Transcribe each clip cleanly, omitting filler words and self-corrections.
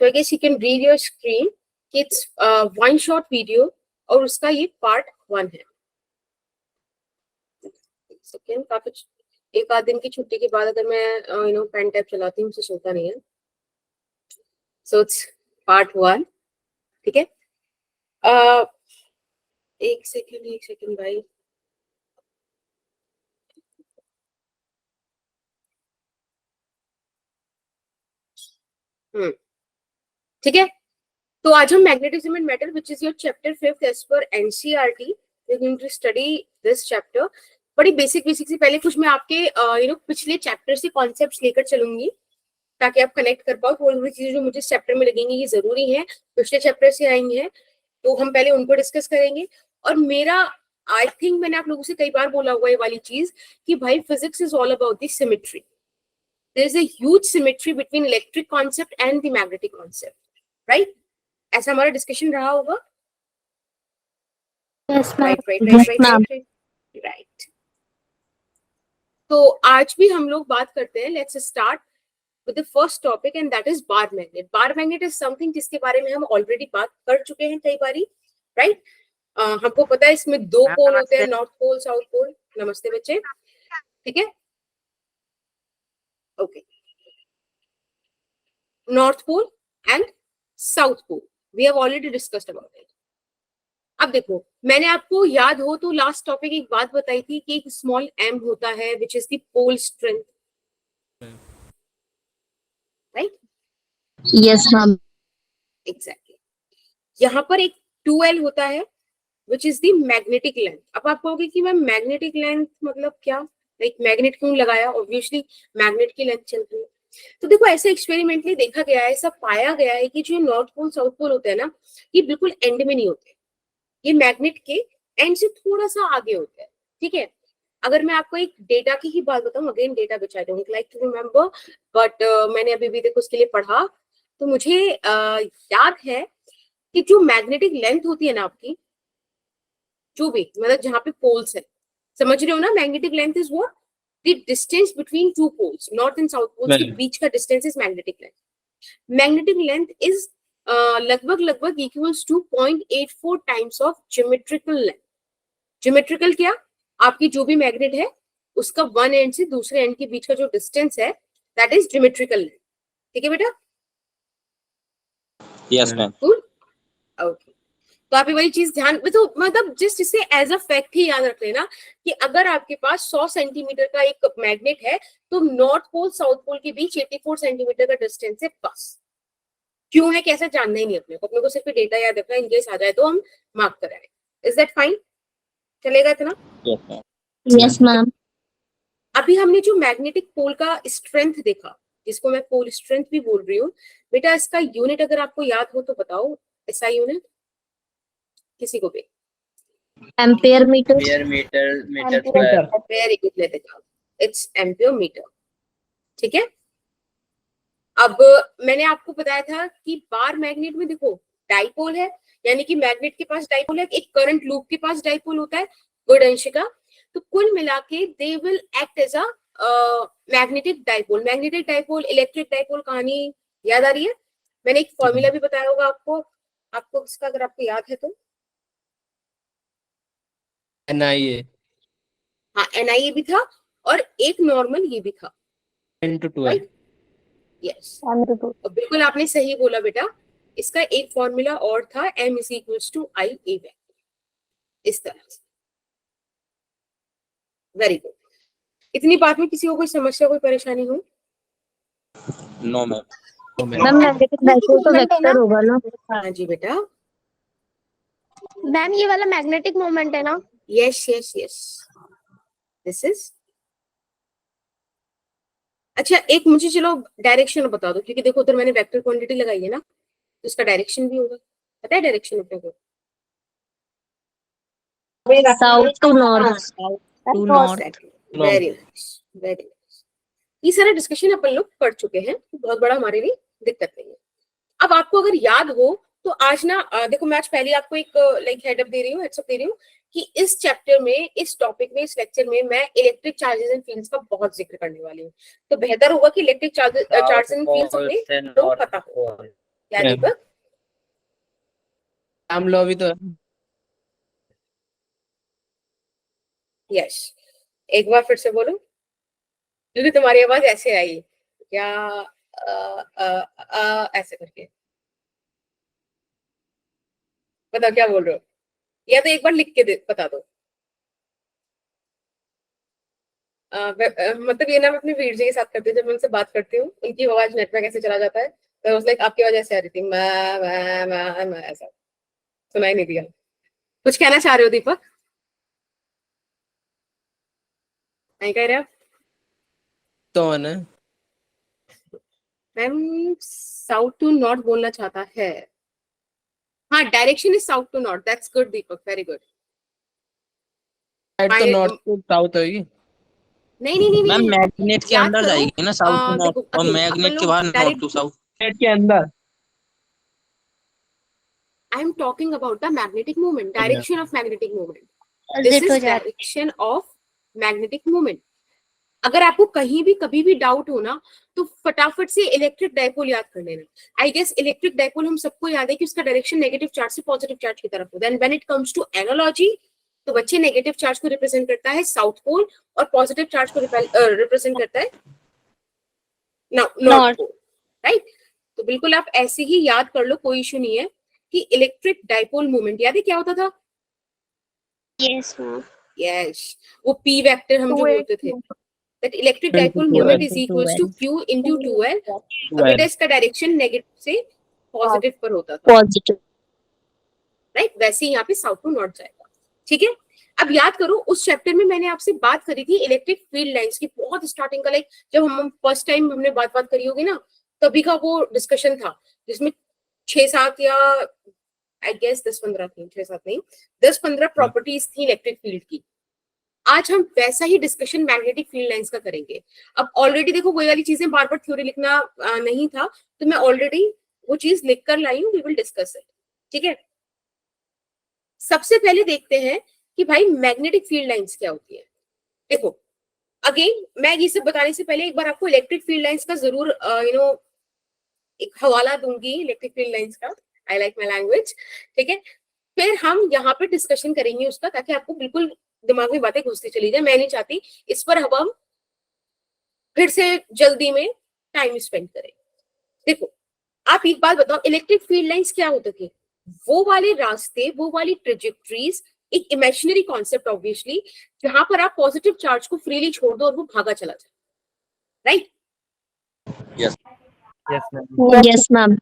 So I guess you can read your screen. It's one short video और उसका ये part 1 है. Second काफी एक आध दिन की छुट्टी के बाद अगर मैं पेन टैप चलाती हूँ मुझसे सोता नहीं है. So it's part 1. ठीक है. एक सेकेंड भाई. ठीक है. तो आज हम magnetism and metal which is your chapter 5 as पर NCERT we are going to study this chapter. बड़ी बेसिक से पहले कुछ मैं आपके पिछले चैप्टर से कॉन्सेप्ट्स लेकर चलूंगी ताकि आप कनेक्ट कर पाओ. थोड़ी चीजें जो मुझे इस चैप्टर में लगेंगी ये जरूरी है, पिछले चैप्टर से आई हैं, तो हम पहले उनको डिस्कस करेंगे. और मेरा आई थिंक मैंने आप लोगों से कई बार बोला हुआ ये वाली चीज कि भाई physics is all about the symmetry. There is a huge symmetry between electric concept and the magnetic concept, right? ऐसा हमारा डिस्कशन रहा होगा. राइट. तो आज भी हम लोग बात करते हैं. Let's start with the first topic and that is bar magnet. Bar magnet is something जिसके बारे में हम ऑलरेडी बात कर चुके हैं कई बारी, राइट? हमको पता है इसमें दो पोल होते हैं, नॉर्थ पोल साउथ पोल. नमस्ते बच्चे. ठीक है. Okay. North pole and south pole we have already discussed about it. अब देखो, मैंने आपको याद हो तो लास्ट टॉपिक एक बात बताई थी कि एक स्मॉल m होता है which is the pole strength, right? Yes ma'am. Exactly. यहाँ पर एक 2l होता है which is the magnetic length. अब आप कहोगे कि मैम मैग्नेटिक लेंथ मतलब क्या, लाइक मैग्नेट क्यों लगाया? ऑब्वियसली मैग्नेट की लेंथ चल रही है. तो देखो, ऐसे एक्सपेरिमेंटली देखा गया है, ऐसा पाया गया है कि जो नॉर्थ पोल साउथ पोल होते हैं ना, ये बिल्कुल एंड में नहीं होते. ये मैग्नेट के एंड से थोड़ा सा आगे होते हैं. ठीक है. अगर मैं आपको एक डेटा की ही बात बताऊं, again data which I don't like to remember, but मैंने अभी भी देखो उसके लिए पढ़ा तो मुझे याद है कि जो मैग्नेटिक लेंथ होती है ना आपकी, जो भी मतलब जहाँ पे पोल्स है, समझ रहे हो ना? Magnetic length is what? The distance between two poles, north and south poles के बीच का distance is magnetic length. Magnetic length is लगभग equals to 0.84 times of geometrical length. Geometrical क्या? आपकी जो भी मैग्नेट है उसका वन एंड से दूसरे एंड के बीच का जो डिस्टेंस है दैट इज ज्योमेट्रिकल लेंथ. ठीक है बेटा? Yes ma'am. ओके. तो आप ये वाली चीज ध्यान में, तो मतलब जस्ट इसे एज अ फैक्ट ही याद रख लेना कि अगर आपके पास 100 सेंटीमीटर का एक मैग्नेट है तो नॉर्थ पोल साउथ पोल के बीच 84 सेंटीमीटर का डिस्टेंस है बस. क्यों है कैसे जानना ही नहीं अपने को सिर्फ डेटा याद रखना, इनकेस आ जाए तो हम मार्क कराएं. Is that fine? चलेगा इतना? Yes ma'am. अभी हमने जो मैग्नेटिक पोल का स्ट्रेंथ देखा, जिसको मैं पोल स्ट्रेंथ भी बोल रही हूँ बेटा, इसका यूनिट अगर आपको याद हो तो बताओ. ऐसा यूनिट किसी को भी? Ampere metre. Metre square. Very good. लेते जाओ. It's ampere metre. ठीक है. अब मैंने आपको बताया था कि बार मैग्नेट में देखो डाइपोल है, यानी कि मैग्नेट के पास डाइपोल है, एक करंट लूप के पास डाइपोल होता है. गुड अंशिका. तो कुल मिला के they will act as a magnetic dipole. Magnetic dipole, electric dipole, कहानी याद आ रही है? मैंने एक फॉर्मूला भी बताया होगा आपको इसका, अगर आपको याद है तो. NIA. हाँ, NIA भी था और एक नॉर्मल ये भी था. 10/12. यस, बिल्कुल आपने सही बोला बेटा. इसका एक फॉर्मूला और था, M is equals to I A vector. इस तरह से. Very good. इतनी बात में किसी को कोई समस्या, कोई परेशानी हो? No ma'am. Ma'am magnetic dipole तो वेक्टर होगा ना? हाँ जी बेटा. मैम ये वाला मैग्नेटिक मोमेंट है ना? Yes yes yes. This is. अच्छा, एक मुझे चलो डायरेक्शन बता दो, क्योंकि देखो उधर मैंने वेक्टर क्वांटिटी लगाई है ना, तो इसका डायरेक्शन भी होगा. पता है डायरेक्शन अपने को? South to north. Very nice, very nice. ये सारा डिस्कशन अपन लोग कर चुके हैं, तो बहुत बड़ा हमारे लिए दिक्कत नहीं है. अब आपको अगर याद हो तो आज ना देखो, मैं आज पहले आपको एक लाइक हेडअप दे रही हूँ, हेड्स अप दे रही हूँ कि इस चैप्टर में, इस टॉपिक में, इस लेक्चर में मैं इलेक्ट्रिक चार्जेस एंड फील्ड्स का बहुत जिक्र करने वाली हूँ. तो बेहतर होगा कि इलेक्ट्रिक चार्जेस एंड फील्ड्स हमें तो पता हो. क्या मैम। दीपक? हम लॉ भी तो है। यस, एक बार फिर से बोलो, क्योंकि तुम्हारी आवाज ऐसे आई क्या, ऐसे करके बताओ क्या बोल रहे हो, या तो एक बार लिख के बता दो। मतलब ये ना मैं अपनी वीर जी के साथ करती हूँ, जब मैं उनसे बात करती हूँ उनकी आवाज नेट में कैसे चला जाता है, तो उस लाइक आपकी आवाज ऐसे आ रही थी, मैं ऐसा सुनाई नहीं दिया। कुछ कहना चाह रहे हो दीपक? नहीं कह रहे आप? तो है ना। मैम साउथ टू नॉर्थ बोलना चाहता है। हाँ, direction is south to north, that's good Deepak, very good. Side तो नॉर्थ टू साउथ होगी। नहीं नहीं नहीं मैम नहीं, मैग्नेट के याद अंदर करो। जाएगी ना साउथ टू नॉर्थ, देखो और अगेन अपन मैग्नेट के लोग बाहर north direct, to south. Side के अंदर। I am talking about the magnetic movement, अच्छा। Direction of magnetic movement, this Opposite हो इज जाता डायरेक्शन ऑफ मैग्नेटिक मूवमेंट। अगर आपको कहीं भी कभी भी डाउट हो ना, तो फटाफट से इलेक्ट्रिक डायपोल याद कर लेना। आई गेस इलेक्ट्रिक डायपोल हम सबको याद है कि उसका डायरेक्शन नेगेटिव चार्ज से पॉजिटिव चार्ज की तरफ होता है। Then when it comes to analogy, तो बच्चे नेगेटिव चार्ज को रिप्रेजेंट करता है साउथ पोल, और पॉजिटिव चार्ज को रिप्रेजेंट करता है नॉर्थ North. पोल, राइट? तो बिल्कुल आप ऐसे ही याद कर लो, कोई इशू नहीं है। कि इलेक्ट्रिक डायपोल मूवमेंट याद है क्या होता था? Yes, ma'am. यस, वो पी वेक्टर हम जो 2L. बोलते थे, that electric 10 to dipole moment 12 is equals to q into 2l। अब 12 बेटा इसका डायरेक्शन नेगेटिव से पॉजिटिव पर होता था, Positive. राइट? वैसे ही यहाँ पे साउथ टू नॉर्थ जाएगा, ठीक है? अब याद करो, उस चैप्टर में मैंने आपसे बात करी थी इलेक्ट्रिक फील्ड लाइंस की, बहुत स्टार्टिंग का, लाइक जब हम फर्स्ट टाइम हमने बात करी होगी ना, तभी का वो डिस्कशन था, जिसमें 6-7 या आई गेस 10-15 थी, 6-7 नहीं, 10-15 प्रॉपर्टीज थी इलेक्ट्रिक फील्ड की। आज हम वैसा ही डिस्कशन मैग्नेटिक फील्ड लाइंस का करेंगे। अब ऑलरेडी देखो वही वाली चीजें, बार बार थ्योरी लिखना नहीं था, तो मैं ऑलरेडी वो चीज लिख कर लाई हूँ, वी विल डिस्कस इट, ठीक है? सबसे पहले देखते हैं कि भाई मैग्नेटिक फील्ड लाइंस क्या होती है। देखो अगेन, मैं ये सब बताने से पहले एक बार आपको इलेक्ट्रिक फील्ड लाइंस का जरूर एक हवाला दूंगी इलेक्ट्रिक फील्ड लाइंस का। आई लाइक माई लैंग्वेज, ठीक है? फिर हम यहाँ पे डिस्कशन करेंगे उसका, ताकि आपको बिल्कुल दिमाग में बातें घुसती चली जाए। मैं नहीं चाहती इस पर हम फिर से जल्दी में टाइम स्पेंड करें। देखो आप एक बात बताओ, इलेक्ट्रिक फील्ड लाइंस क्या होते थे? वो वाले रास्ते, वो वाली ट्रेजेक्टरीज, एक इमेजिनरी कॉन्सेप्ट ऑब्वियसली, जहां पर आप पॉजिटिव चार्ज को फ्रीली छोड़ दो और वो भागा चला जाए, right? Yes yes ma'am. Yes, ma'am.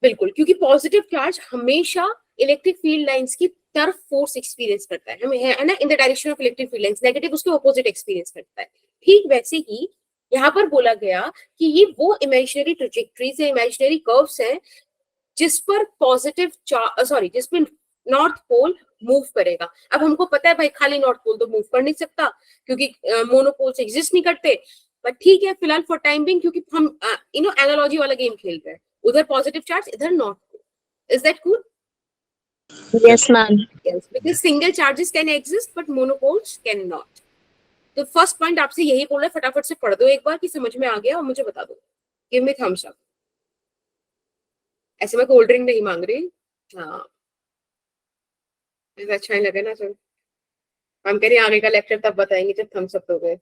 बिल्कुल, क्योंकि पॉजिटिव चार्ज हमेशा इलेक्ट्रिक फील्ड लाइंस की तरफ फोर्स एक्सपीरियंस करता है, हमें है ना, in the direction of electric field lines. Negative उसके ऑपोजिट एक्सपीरियंस करता है। ठीक वैसे ही यहाँ पर बोला गया कि ये वो इमेजिनरी ट्रेजेक्टरीज है, इमेजिनरी कर्व्स हैं, जिस पर पॉजिटिव सॉरी जिस पर नॉर्थ पोल मूव करेगा। अब हमको पता है भाई खाली नॉर्थ पोल तो मूव कर नहीं सकता, क्योंकि मोनोपोल्स एग्जिस्ट नहीं करते, बट ठीक है फिलहाल फॉर टाइम बिंग, क्योंकि हम एनालॉजी वाला गेम खेल रहे हैं, उधर पॉजिटिव चार्ज इधर north pole. Is that cool? Yes, ma'am. Yes, because single charges can exist but monopoles cannot। तो फर्स्ट पॉइंट आपसे यही बोल रहा है, फटाफट से पढ़ दो एक बार कि समझ में आ गया, और मुझे बता दो। Give me thumbs up. ऐसे मैं कोल्ड ड्रिंक नहीं मांग रही, हाँ ऐसा अच्छा ही लगे ना। चलो हम कह रहे हैं आगे का लेक्चर तब बताएंगे जब थम्स अप दोगे।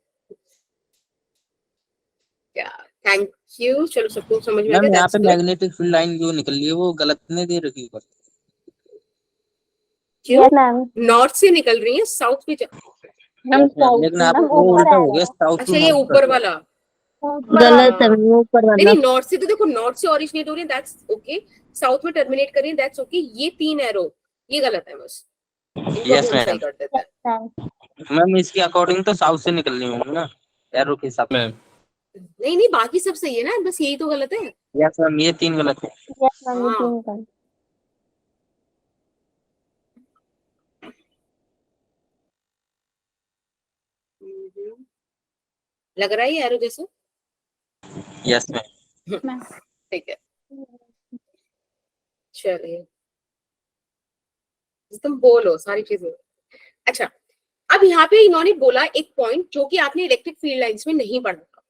क्या, थैंक यू। चलो सबको समझ में आ मैम, गया, यहाँ दैट्स पे गुड। मैग्नेटिक फील्ड लाइन जो निकल रही है वो गलत नहीं दे रखी ऊपर। क्यों? Yes, ma'am. नॉर्थ से निकल रही है साउथ पे हम south लेकिन से यहाँ ना पे वो ऊपर उल्टा आ हो रहा गया, है। साउथ टू अच्छा ये नॉर्थ कर ऊपर दिया। वाला गलत है, हाँ, वो ऊपर नहीं वाला। नहीं, नॉर्थ से तो देखो, नॉर्थ से ओरिजिनेट हो रही है, दैट्स ओके। साउथ में टर्मिनेट कर रही है, दैट्स ओके। ये 3 एरो ये गलत है, बस इनको भी यस हम सही मैम। कर देते हैं। मैम इसके अकॉर्डिंग तो साउथ से निकलनी होंगी ना, एरो के हिसाब से। मैम नहीं नहीं, बाकी सब सही है ना, बस यही तो गलत है। यस मैम, ये 3 गलत है। Yes, ma'am. ये हाँ तीन का। लग रहा है ये एरो जैसे। Yes ma'am. Ma'am. ठीक है, चलिए तुम बोलो सारी चीजें। अच्छा, अब यहाँ पे इन्होंने बोला एक पॉइंट जो कि आपने इलेक्ट्रिक फील्ड लाइंस में नहीं पढ़ा था,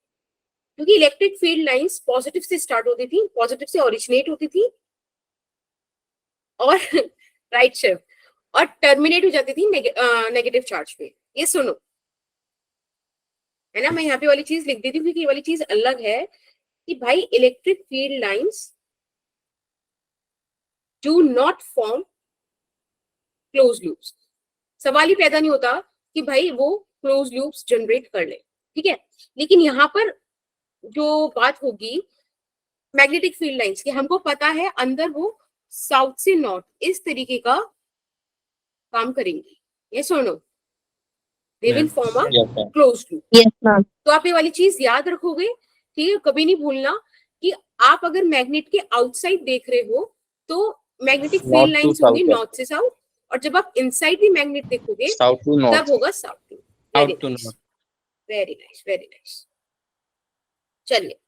क्योंकि इलेक्ट्रिक फील्ड लाइंस पॉजिटिव से स्टार्ट होती थी, पॉजिटिव से ओरिजिनेट होती थी और राइट शिफ्ट, और टर्मिनेट हो जाती थी नेगेटिव चार्ज पे। ये सुनो, है ना, मैं यहाँ पे वाली चीज लिख देती हूँ क्योंकि ये वाली चीज अलग है कि भाई electric field lines do not form close loops. सवाल ही पैदा नहीं होता कि भाई वो क्लोज लूप्स जनरेट कर ले, ठीक है। लेकिन यहाँ पर जो बात होगी मैग्नेटिक फील्ड लाइंस की, हमको पता है अंदर वो साउथ से नॉर्थ इस तरीके का काम करेंगी, ये सुनो, they will form a Yes, sir. Close loop. Yes, ma'am. तो आप ये वाली चीज याद रखोगे, ठीक है, कभी नहीं भूलना कि आप अगर मैग्नेट के आउटसाइड देख रहे हो तो magnetic North field to lines होंगी south, नॉर्थ से साउथ, और जब आप इनसाइड भी मैग्नेट देखोगे South to north. तब होगा south to. South to north. Very nice, very nice. चलिए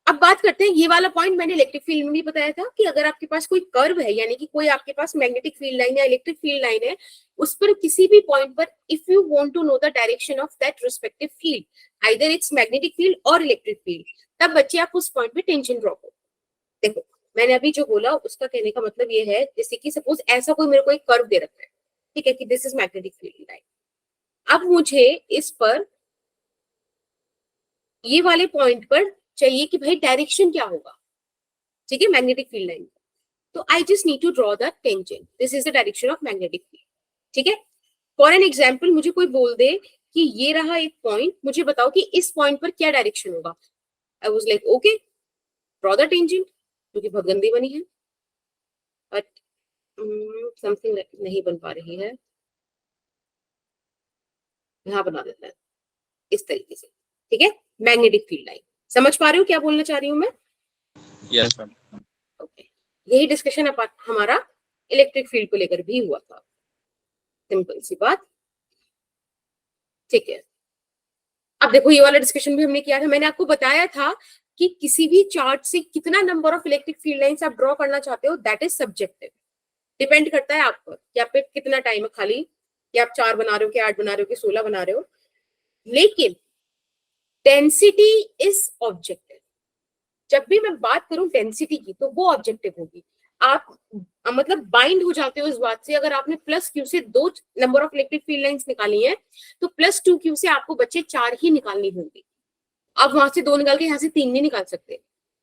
अब बात करते हैं, ये वाला पॉइंट मैंने इलेक्ट्रिक फील्ड में भी बताया था कि अगर आपके पास कोई कर्व है, यानी कि कोई आपके पास मैग्नेटिक फील्ड लाइन या इलेक्ट्रिक फील्ड लाइन है, उस पर किसी भी पॉइंट पर if you want to know the direction of that respective field, either it's magnetic field और इलेक्ट्रिक फील्ड, तब बच्चे आप उस पॉइंट पे टेंशन ड्रॉ करो। देखो मैंने अभी जो बोला उसका कहने का मतलब ये है, जैसे कि सपोज ऐसा कोई मेरे को एक कर्व दे रखा है, ठीक है, कि this is magnetic field line. अब मुझे इस पर ये वाले पॉइंट पर चाहिए कि भाई डायरेक्शन क्या होगा, ठीक है, मैग्नेटिक फील्ड लाइन। तो I just need to draw the tangent, this is the direction of magnetic field, ठीक है। फॉर एन एग्जांपल मुझे कोई बोल दे कि ये रहा एक पॉइंट, मुझे बताओ कि इस पॉइंट पर क्या डायरेक्शन होगा। I was like okay draw the tangent, जो कि बहुत गंदी बनी है, बट समथिंग नहीं बन पा रही है, यहाँ बना देता है इस तरीके से, ठीक है, मैग्नेटिक फील्ड लाइन। समझ पा रहे हो क्या बोलना चाह रही हूँ मैं? Yes, sir. ओके, यही डिस्कशन हमारा इलेक्ट्रिक फील्ड को लेकर भी हुआ था, सिंपल सी बात, ठीक है। अब देखो ये वाला डिस्कशन भी हमने किया था, मैंने आपको बताया था कि किसी भी चार्ट से कितना number of electric field lines आप ड्रॉ करना चाहते हो, दैट इज सब्जेक्टिव, डिपेंड करता है आप पर कि आप पे कितना टाइम है खाली, कि आप 4 बना रहे हो, कि 8 बना रहे हो, कि 16 बना रहे हो। लेकिन डेंसिटी इज ऑब्जेक्टिव। जब भी मैं बात करूं डेंसिटी की तो वो ऑब्जेक्टिव होगी। आप मतलब बाइंड हो जाते हो इस बात से, अगर आपने प्लस क्यू से 2 number of electric field lines निकाली हैं तो प्लस 2 क्यू से आपको बच्चे 4 ही निकालनी होंगी। आप वहां से 2 निकाल के यहाँ से 3 नहीं निकाल सकते।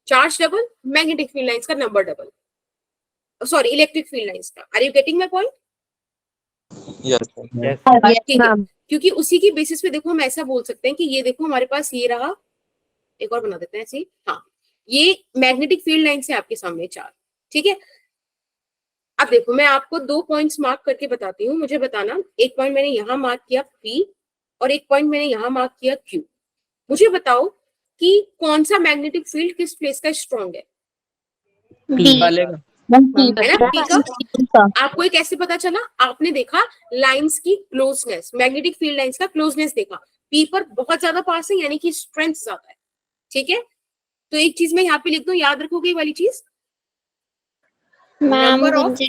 Charge double, magnetic field lines का number double, sorry electric field lines का। Are you getting my point? Yes, sir. Yes. Yes, ठीक है, ma'am. क्योंकि उसी की बेसिस पे देखो हम ऐसा बोल सकते हैं कि ये देखो हमारे पास ये रहा, एक और बना देते हैं ऐसे, हाँ, ये मैग्नेटिक फील्ड लाइन से आपके सामने 4, ठीक है। अब देखो मैं आपको 2 पॉइंट्स मार्क करके बताती हूँ, मुझे बताना, एक पॉइंट मैंने यहाँ मार्क किया P और एक पॉइंट मैंने यहाँ मार्क किया Q। मुझे बताओ कि कौन सा मैग्नेटिक फील्ड किस प्लेस का स्ट्रॉन्ग है? B. वाले का। है ना, P का। आपको ये कैसे पता चला? आपने देखा लाइंस की क्लोजनेस, मैग्नेटिक फील्ड लाइंस का क्लोजनेस देखा, P पर बहुत ज्यादा पास है यानी कि स्ट्रेंथ ज्यादा है, ठीक है। तो एक चीज मैं यहाँ पे लिख दूं, याद रखोगे ये वाली चीज, मैम नंबर ऑफ मुझे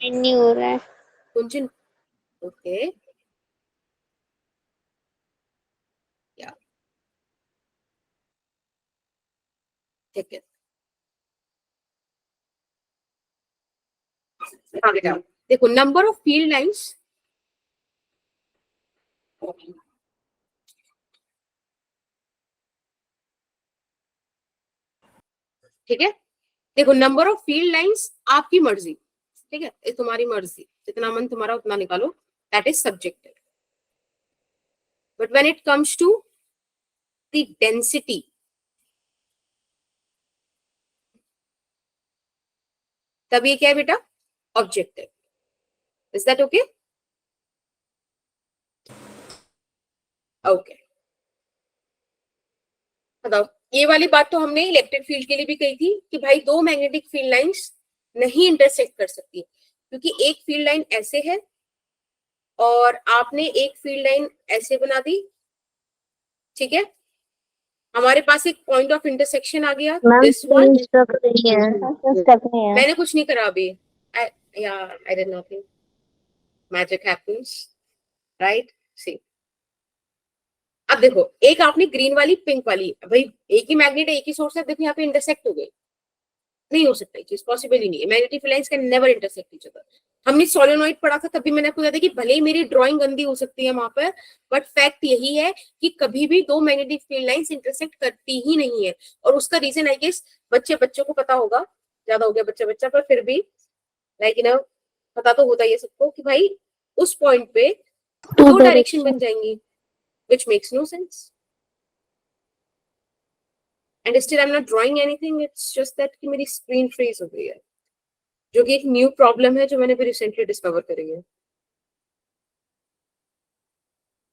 नहीं हो रहा है। कुंजन, ओके, ठीक है, आगे जाओ। देखो नंबर ऑफ फील्ड लाइंस, ठीक है। देखो नंबर ऑफ फील्ड लाइंस आपकी मर्जी, ठीक है, ये तुम्हारी मर्जी, जितना मन तुम्हारा उतना निकालो, that is subjective. But when it comes to the density, तब ये क्या है बेटा? Objective. Is that okay? Okay, बताओ, ये वाली बात तो हमने इलेक्ट्रिक फील्ड के लिए भी कही थी कि भाई 2 मैग्नेटिक फील्ड लाइंस नहीं इंटरसेक्ट कर सकती, क्योंकि एक फील्ड लाइन ऐसे है और आपने एक फील्ड लाइन ऐसे बना दी, ठीक है। हमारे पास एक पॉइंट ऑफ इंटरसेक्शन आ गया, दिस वन। मैंने कुछ नहीं करा अभी, I did nothing, magic happens, right. See अब देखो, एक आपने ग्रीन वाली, पिंक वाली, भाई एक ही मैग्नेट है, एक ही सोर्स है, देखो यहाँ पे इंटरसेक्ट हो गए, नहीं हो सकता, ये चीज पॉसिबल ही नहीं है। Magnetic field lines can never intersect each other. हमने सोलेनोइड पढ़ा था, तभी मैंने आपको बताया था कि भले ही मेरी ड्राइंग गंदी हो सकती है वहां पर, बट फैक्ट यही है कि कभी भी दो मैग्नेटिक फील्ड लाइंस इंटरसेक्ट करती ही नहीं है। और उसका रीजन आई गेस बच्चों को पता होगा, ज्यादा हो गया बच्चा, पर फिर भी लाइक ना, पता तो होता ही है सबको कि भाई उस पॉइंट पे दो डायरेक्शन बन जाएंगी, which makes no sense. And still I'm not drawing anything, it's just that कि मेरी screen freeze हो गई है, जो कि एक न्यू प्रॉब्लम है जो मैंने भी रिसेंटली डिस्कवर करी है।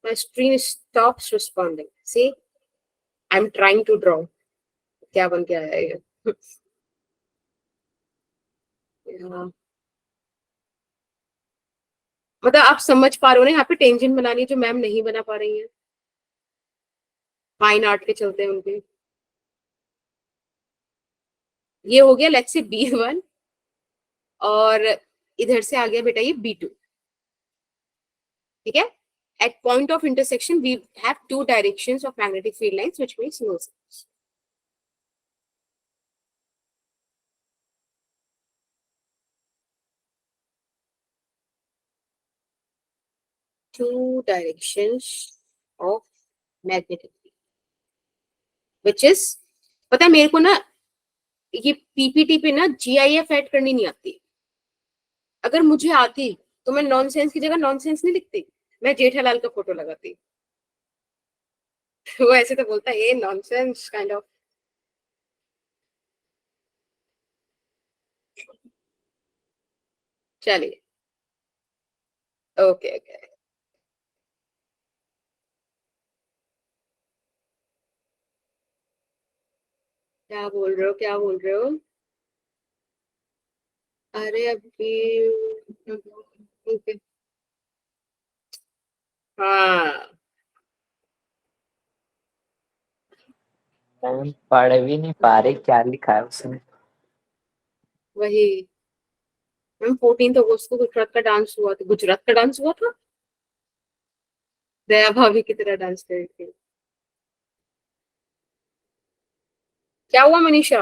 My screen stops responding. See, I'm trying to draw. क्या बन के आया ये? Yeah. मतलब आप समझ पा रहे हो ना, यहाँ पे टेंजेंट बनानी है जो मैम नहीं बना पा रही है, फाइन आर्ट के चलते हैं उनके। ये हो गया लेट्स से B1, और इधर से आ गया बेटा ये B2, ठीक है। At point of intersection, we have two directions of magnetic field lines, which makes no sense. Two directions of magnetic field, which is, पता है मेरे को ना, ये पीपीटी पे ना GIF ऐड करनी नहीं आती। अगर मुझे आती तो मैं नॉनसेंस की जगह नॉनसेंस नहीं लिखती, मैं जेठालाल का फोटो लगाती। वो ऐसे तो बोलता है ये नॉनसेंस काइंड ऑफ। चलिए, ओके ओके। क्या बोल रहे हो, क्या बोल रहे हो? अरे अभी okay. हाँ, मैम पढ़ भी नहीं पा रहे क्या लिखा है उसमें। वही मैम 14 अगस्त को गुजरात का डांस हुआ था, गुजरात का डांस हुआ था, दया भाभी की तरह डांस कर रही थी। क्या हुआ मनीषा?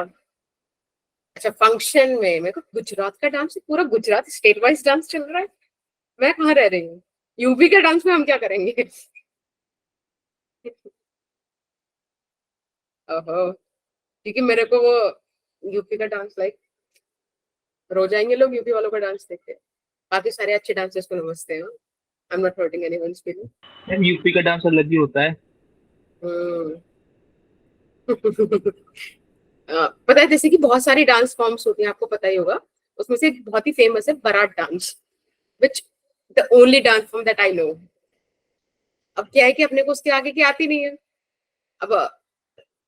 अच्छा, फंक्शन में मेरे को गुजरात का डांस, पूरा गुजरात स्टेट वाइज डांस चल रहा है, मैं कहाँ रह रही हूँ? यूपी के डांस में हम क्या करेंगे? ओहो, क्योंकि मेरे को वो यूपी का डांस लाइक, रो जाएंगे लोग यूपी वालों का डांस देख के। बाकी सारे अच्छे डांसर्स को नमस्ते हैं, I am not hurting anyone's feeling. Ma'am UP का डांस अलग ही होता है। पता है जैसे कि बहुत सारी डांस फॉर्म्स होती हैं, आपको पता ही होगा, उसमें से एक बहुत ही फेमस है बारात dance, which the only dance form that I know. अब क्या है कि अपने को उसके आगे की आती नहीं है। अब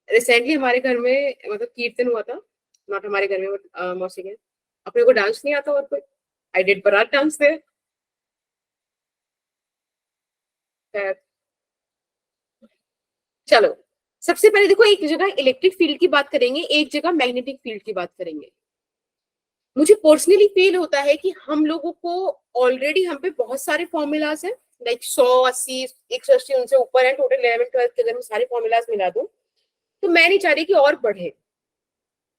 रिसेंटली हमारे घर में मतलब कीर्तन हुआ था, नॉट हमारे घर में बट मौसी के, अपने को डांस नहीं आता और कोई, आई डिड बारात डांस देयर। चलो, सबसे पहले देखो, एक जगह इलेक्ट्रिक फील्ड की बात करेंगे, एक जगह मैग्नेटिक फील्ड की बात करेंगे। मुझे पर्सनली फील होता है कि हम लोगों को ऑलरेडी हम पे बहुत सारे फॉर्मूलाज हैं, लाइक 100, 80, 180 उनसे ऊपर है, टोटल 11 12 के अगर मैं सारे फॉर्मूलाज मिला दूं तो मैं नहीं चाह रही कि और बढ़े।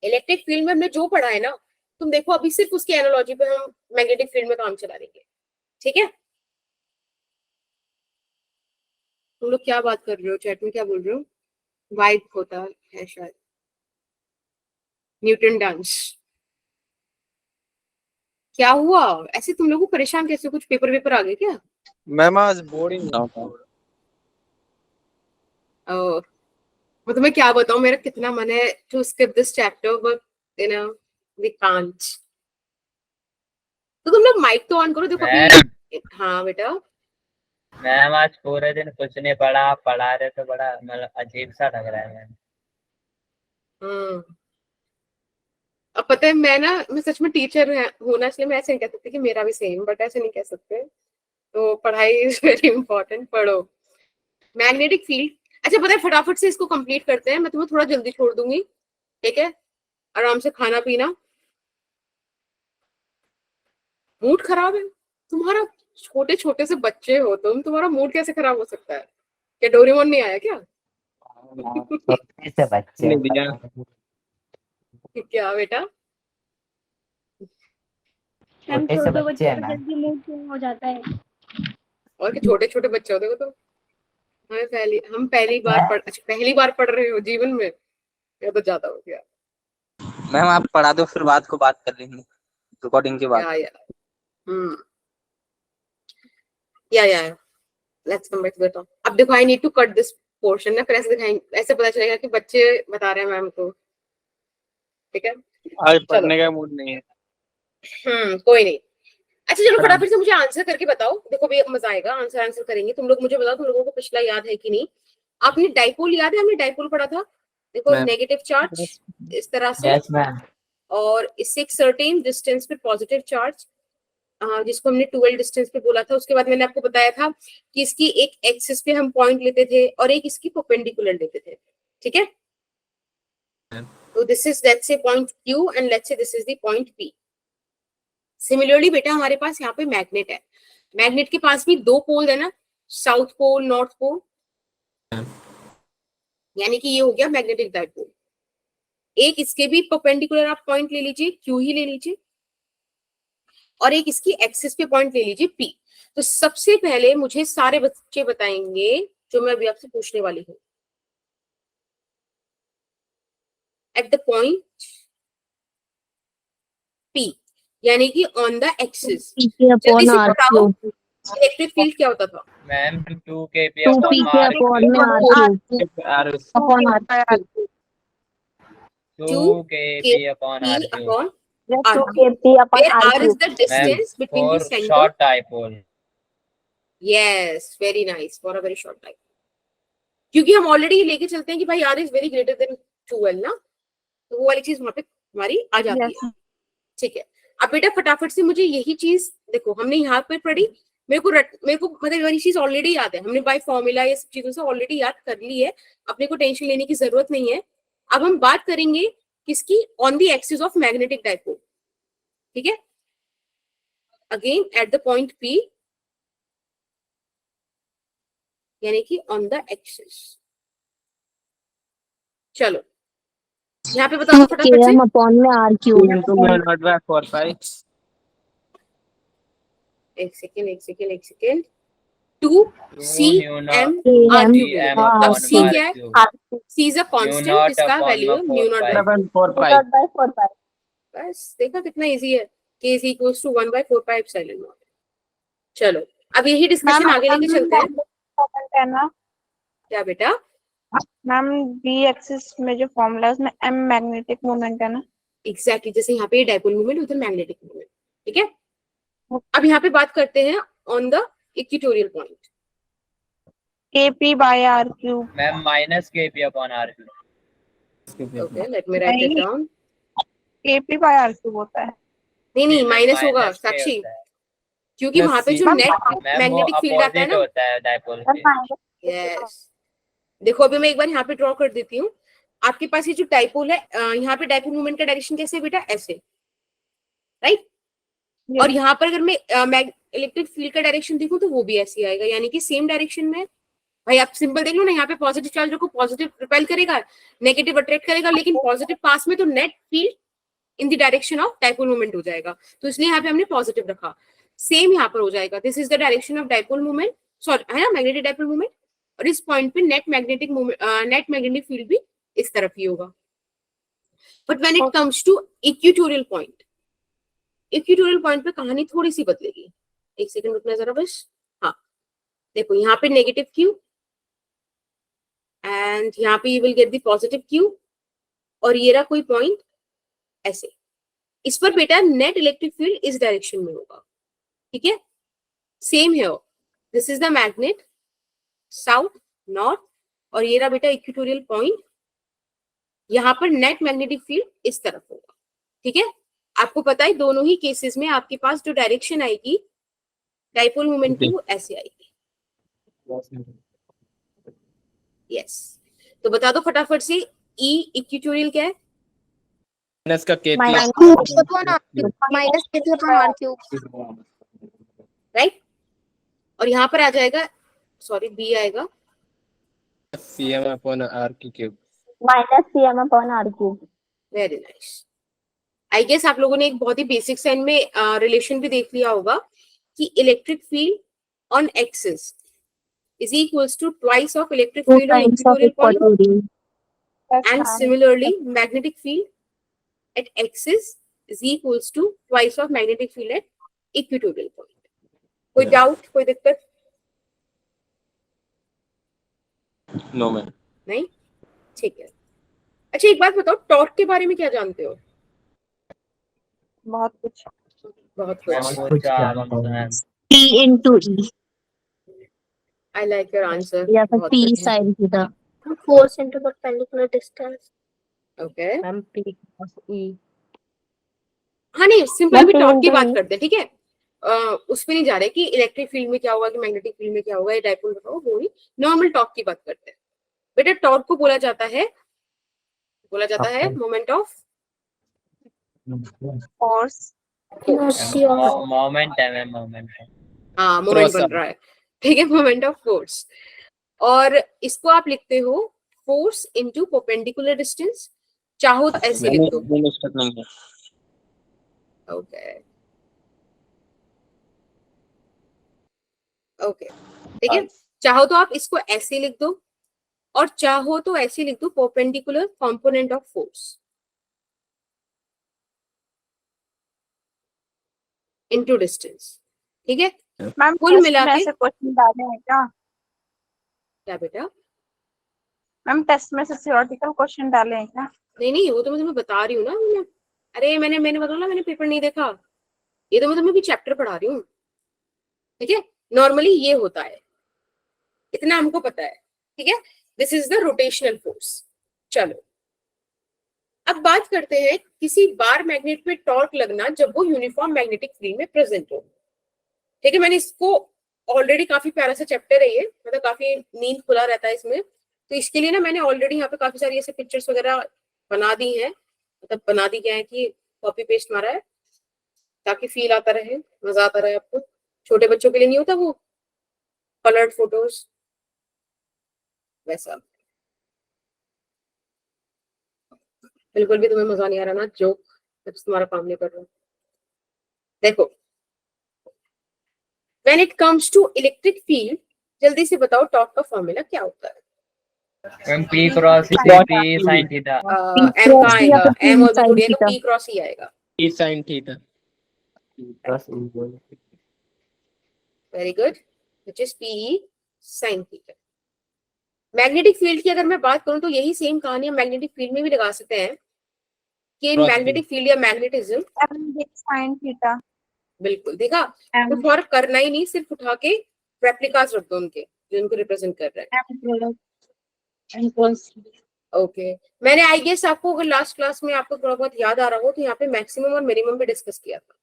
इलेक्ट्रिक फील्ड में हमने जो पढ़ा है ना, तुम देखो अभी सिर्फ उसकी एनालॉजी पे हम मैग्नेटिक फील्ड में काम चला लेंगे, ठीक है। तुम लोग क्या बात कर रहे हो, चैट में क्या बोल रहे हो? वाइब होता है शायद, न्यूटन डांस। क्या हुआ ऐसे, तुम लोग को परेशान कैसे, कुछ पेपर वेपर आ गए क्या? मैम आज बोर्डिंग ना था। ओह, वो तुम्हें क्या बताऊं, मेरा कितना मन है to skip this chapter but you know we can't. तो तुम लोग माइक तो ऑन करो, देखो अभी। हाँ बेटा। मैम आज पूरे दिन कुछ नहीं पढ़ा, आप पढ़ा रहे तो बड़ा मतलब अजीब सा लग रहा है मैम। अब पता है मैं सच में टीचर होना, इसलिए मैं ऐसे नहीं कह सकती कि मेरा भी सेम, बट ऐसे नहीं कह सकते। तो पढ़ाई इज वेरी इंपॉर्टेंट, पढ़ो मैग्नेटिक फील्ड। अच्छा पता है, फटाफट से इसको कंप्लीट करते हैं, मैं तुम्हें थोड़ा जल्दी छोड़ दूंगी, ठीक है। आराम से खाना पीना। मूड खराब है तुम्हारा, छोटे छोटे से बच्चे हो तुम, तुम्हारा मूड कैसे खराब हो सकता है? क्या डोरेमोन नहीं आया क्या? छोटे से बच्चे नहीं भैया। क्या बेटा? छोटे से बच्चे है ना। जल्दी मूड चेंज हो जाता है। और छोटे छोटे बच्चे होते हो तो हम पहली बार पढ़ रहे हो जीवन में, ये तो ज्यादा हो गया। मैम आप पढ़ा दो, फिर बात को बात कर लेंगे रिकॉर्डिंग के बाद। या हम्म या let's come back to the top. अब देखो I need to cut this portion ना, फिर ऐसे दिखाएंगे, ऐसे पता चलेगा कि बच्चे बता रहे हैं मैम को। ठीक है, आज पढ़ने का मूड नहीं है। कोई नहीं। अच्छा चलो फटाफट से मुझे आंसर करके बताओ। देखो भी मजा आएगा, आंसर करेंगे तुम लोग। मुझे बताओ तुम लोगों को पिछला याद है कि नहीं। आपने डाइपोल याद है? हमने डाइपोल पढ़ा था। देखो मैम। नेगेटिव चार्ज इस तरह से, यस मैम। और इससे एक सर्टेन डिस्टेंस पे पॉजिटिव चार्ज, जिसको हमने 12 डिस्टेंस पे बोला था। उसके बाद मैंने आपको बताया था कि इसकी एक एक्सिस पे हम पॉइंट लेते थे और एक इसकी परपेंडिकुलर लेते थे। ठीक है, तो this is let's say point Q and let's say this is the point P। Similarly बेटा हमारे पास यहाँ पे मैग्नेट है। मैग्नेट के पास भी दो पोल है ना, साउथ पोल नॉर्थ पोल, यानी कि ये हो गया मैग्नेटिक डाइपोल। एक इसके भी परपेंडिकुलर आप पॉइंट ले लीजिए, Q ही ले लीजिए, और एक इसकी एक्सिस पे पॉइंट ले लीजिए P। तो सबसे पहले मुझे सारे बच्चे बताएंगे जो मैं अभी आपसे पूछने वाली हूँ। एट द पॉइंट P, यानी कि ऑन द एक्सिस, जल्दी से बताओ इलेक्ट्रिक फील्ड क्या होता था? Ma'am 2 kp upon r cube. 2 kp upon r cube. Upon where r is the distance between the center. Short dipole. Yes, very nice, for a very short time. क्योंकि हम already लेके चलते हैं कि भाई r is very greater than 12 ना, तो वो वाली चीज वहां पे हमारी आ जाती है। ठीक है, अब बेटा फटाफट से मुझे यही चीज देखो, हमने यहाँ पे पढ़ी, मेरे को मतलब वाली चीज ऑलरेडी याद है, हमने बाय फॉर्मूला ये सब चीजों से ऑलरेडी याद कर ली है, अपने को टेंशन लेने की जरूरत नहीं है। अब हम बात करेंगे किसकी? On the axis of magnetic dipole. ठीक है, again at the point P, यानी कि ऑन द एक्सिस। चलो यहाँ पे बताओ फटाफट से। अपॉन में r क्यूब। नॉट बाय 4 पाई। एक सेकेंड 2 CM m अब अपॉन C r क्या है? Cube. C is a constant, not इसका अपॉन वैल्यू में म्यू 4 नॉट पाई। बाय 4 पाई। बस देखा कितना इजी है। K is equals to 1/4 pi epsilon naught। चलो अब यही डिस्कशन आगे लेके चलते हैं। ना क्या बेटा? मैम बी एक्सिस में जो फॉर्मूला है उसमें m मैग्नेटिक मोमेंट है ना। एग्जैक्टली जैसे यहाँ पे डाइपोल मूवमेंट, उधर मैग्नेटिक मूवमेंट। ठीक है, अब यहाँ पे बात करते हैं on the equatorial point. kp by r cube. Ma'am minus kp upon r cube. Okay let me write it down. kp by r cube होता है। नहीं माइनस होगा माइनस K साक्षी, होता है। क्योंकि वहां पे जो मैम, नेट मैम वो मैग्नेटिक फील्ड आता है अपोजिट ना। होता है डाइपोल के। यस, देखो अभी मैं एक बार यहाँ पे ड्रॉ कर देती हूँ। आपके पास ये जो डाइपोल है, यहाँ पे डाइपोल मूवमेंट का डायरेक्शन कैसे है बेटा? ऐसे, राइट। और यहाँ पर अगर मैं इलेक्ट्रिक फील्ड का डायरेक्शन देखूं तो वो भी ऐसे ही आएगा, यानी कि सेम डायरेक्शन में। भाई आप सिंपल देख लो ना, यहाँ पे पॉजिटिव चार्ज को पॉजिटिव रिपेल करेगा, नेगेटिव अट्रैक्ट करेगा, लेकिन पॉजिटिव पास में तो net field in the direction of dipole movement हो जाएगा, तो इसलिए यहाँ पे हमने पॉजिटिव रखा। सेम यहाँ पर हो जाएगा, this is the direction of dipole movement, sorry है ना, मैग्नेटिक डाइपोल मूवमेंट। और इस पॉइंट पे नेट मैग्नेटिक फील्ड भी इस तरफ ही होगा। But when it comes to equatorial point, equatorial point पे कहानी थोड़ी सी बदलेगी। एक सेकंड रुकना जरा बस। हाँ देखो यहाँ पे नेगेटिव Q एंड यहाँ पे you will get the positive Q, और ये रहा कोई पॉइंट ऐसे। इस पर बेटा नेट इलेक्ट्रिक फील्ड इस डायरेक्शन में होगा। ठीक है, सेम है, this is the magnet south north, और ये रहा बेटा इक्वेटोरियल पॉइंट, यहाँ पर नेट मैग्नेटिक फील्ड इस तरफ होगा। ठीक है, आपको पता है दोनों ही केसेस में आपके पास जो डायरेक्शन आएगी डाइपोल मोमेंट की वो ऐसे आएगी। यस, तो बता दो फटाफट से E इक्वेटोरियल क्या है? माइनस का kp minus kp upon r cube. Right, और यहाँ पर आ जाएगा, सॉरी B आएगा CM upon RQ cube. Minus CM upon R cube. Very nice. I guess आप लोगों ने एक बहुत ही बेसिक साइन में रिलेशन भी देख लिया होगा कि electric field on axis is equals to twice of electric 2 field on times of equatorial point, equatorial. Yes, and ma'am. similarly magnetic field at axis is equals to twice of magnetic field at equatorial point. कोई doubt, कोई दिक्कत? No ma'am. नहीं, ठीक है. अच्छा एक बात बताओ, टॉर्क के बारे में क्या जानते हो? बहुत कुछ. बहुत मैम कुछ. वो चार ma'am. P into E I like your answer. या फिर P sin theta. Force into perpendicular distance. Okay. Ma'am P cos E. हाँ नहीं, सिंपल मैम, भी P टॉर्क की into बात E. करते हैं, ठीक है. उस पे नहीं जा रहे कि इलेक्ट्रिक फील्ड में क्या होगा कि मैग्नेटिक फील्ड में क्या होगा, ये डाइपोल बताओ, वो नहीं. नॉर्मल टॉर्क की बात करते हैं. बेटा टॉर्क को बोला जाता है मोमेंट ऑफ Force. मोमेंट है मैम, मोमेंट है. हाँ मोमेंट बन Force. रहा है, ठीक है, मोमेंट ऑफ फोर्स. और इसको आप लिखते हो फोर्स इनटू परपेंडिकुलर डिस्टेंस. चाहो तो ऐसे लिख दो. मिस्टेक नहीं है. ओके ओके, ठीक है. चाहो तो आप इसको ऐसे लिख दो और चाहो तो ऐसे लिख दो perpendicular component of force into distance. ठीक है. मैम कुल मिला के से क्वेश्चन डाले हैं क्या? क्या बेटा? मैम टेस्ट में से थ्योरेटिकल क्वेश्चन डाले हैं क्या? नहीं नहीं, वो तो मैं तुम्हें बता रही हूँ ना. अरे मैंने बताया ना, मैंने पेपर नहीं देखा. ये तो मैं तुम्हें भी चैप्टर पढ़ा रही हूँ, ठीक है. नॉर्मली ये होता है, इतना हमको पता है, ठीक है. This is the rotational force. चलो अब बात करते हैं किसी बार मैग्नेट में टॉर्क लगना जब वो यूनिफॉर्म मैग्नेटिक फील्ड में प्रेजेंट हो. ठीक है. मैंने इसको ऑलरेडी, काफी प्यारा सा चैप्टर है ये, मतलब काफी नींद खुला रहता है इसमें. तो इसके लिए ना मैंने ऑलरेडी यहाँ पे काफी सारी ऐसे पिक्चर्स वगैरह बना दी हैं. मतलब बना दी क्या है कि कॉपी पेस्ट मारा है ताकि फील आता रहे, मजा आता रहे आपको. छोटे बच्चों के लिए नहीं होता वो कलर्ड फोटोज, वैसा. बिल्कुल भी तुम्हें मजा नहीं आ रहा ना जोक, जब तुम्हारा काम नहीं कर रहा. देखो when it comes to electric field, जल्दी से बताओ टॉर्क का फॉर्मूला क्या होता है? Ma'am P cross E P sin theta. M का आएगा, एम और बी जुड़ेगा, पी क्रॉस ई आएगा. P sin theta. Very good, which is P sin theta. Magnetic field की अगर मैं बात करूं तो यही सेम कहानी हम मैग्नेटिक फील्ड में भी लगा सकते हैं कि Cross मैग्नेटिक फील्ड या मैग्नेटिज्म. sin theta. बिल्कुल, देखा. तो फर्क करना ही नहीं, सिर्फ उठा के रेप्लिकास रख दो उनके जो उनको रिप्रेजेंट कर रहा है. ओके. मैंने आई गेस आपको अगर लास्ट क्लास में आपको थोड़ा बहुत याद आ रहा हो तो यहाँ पे मैक्सिमम और मिनिमम भी डिस्कस किया था.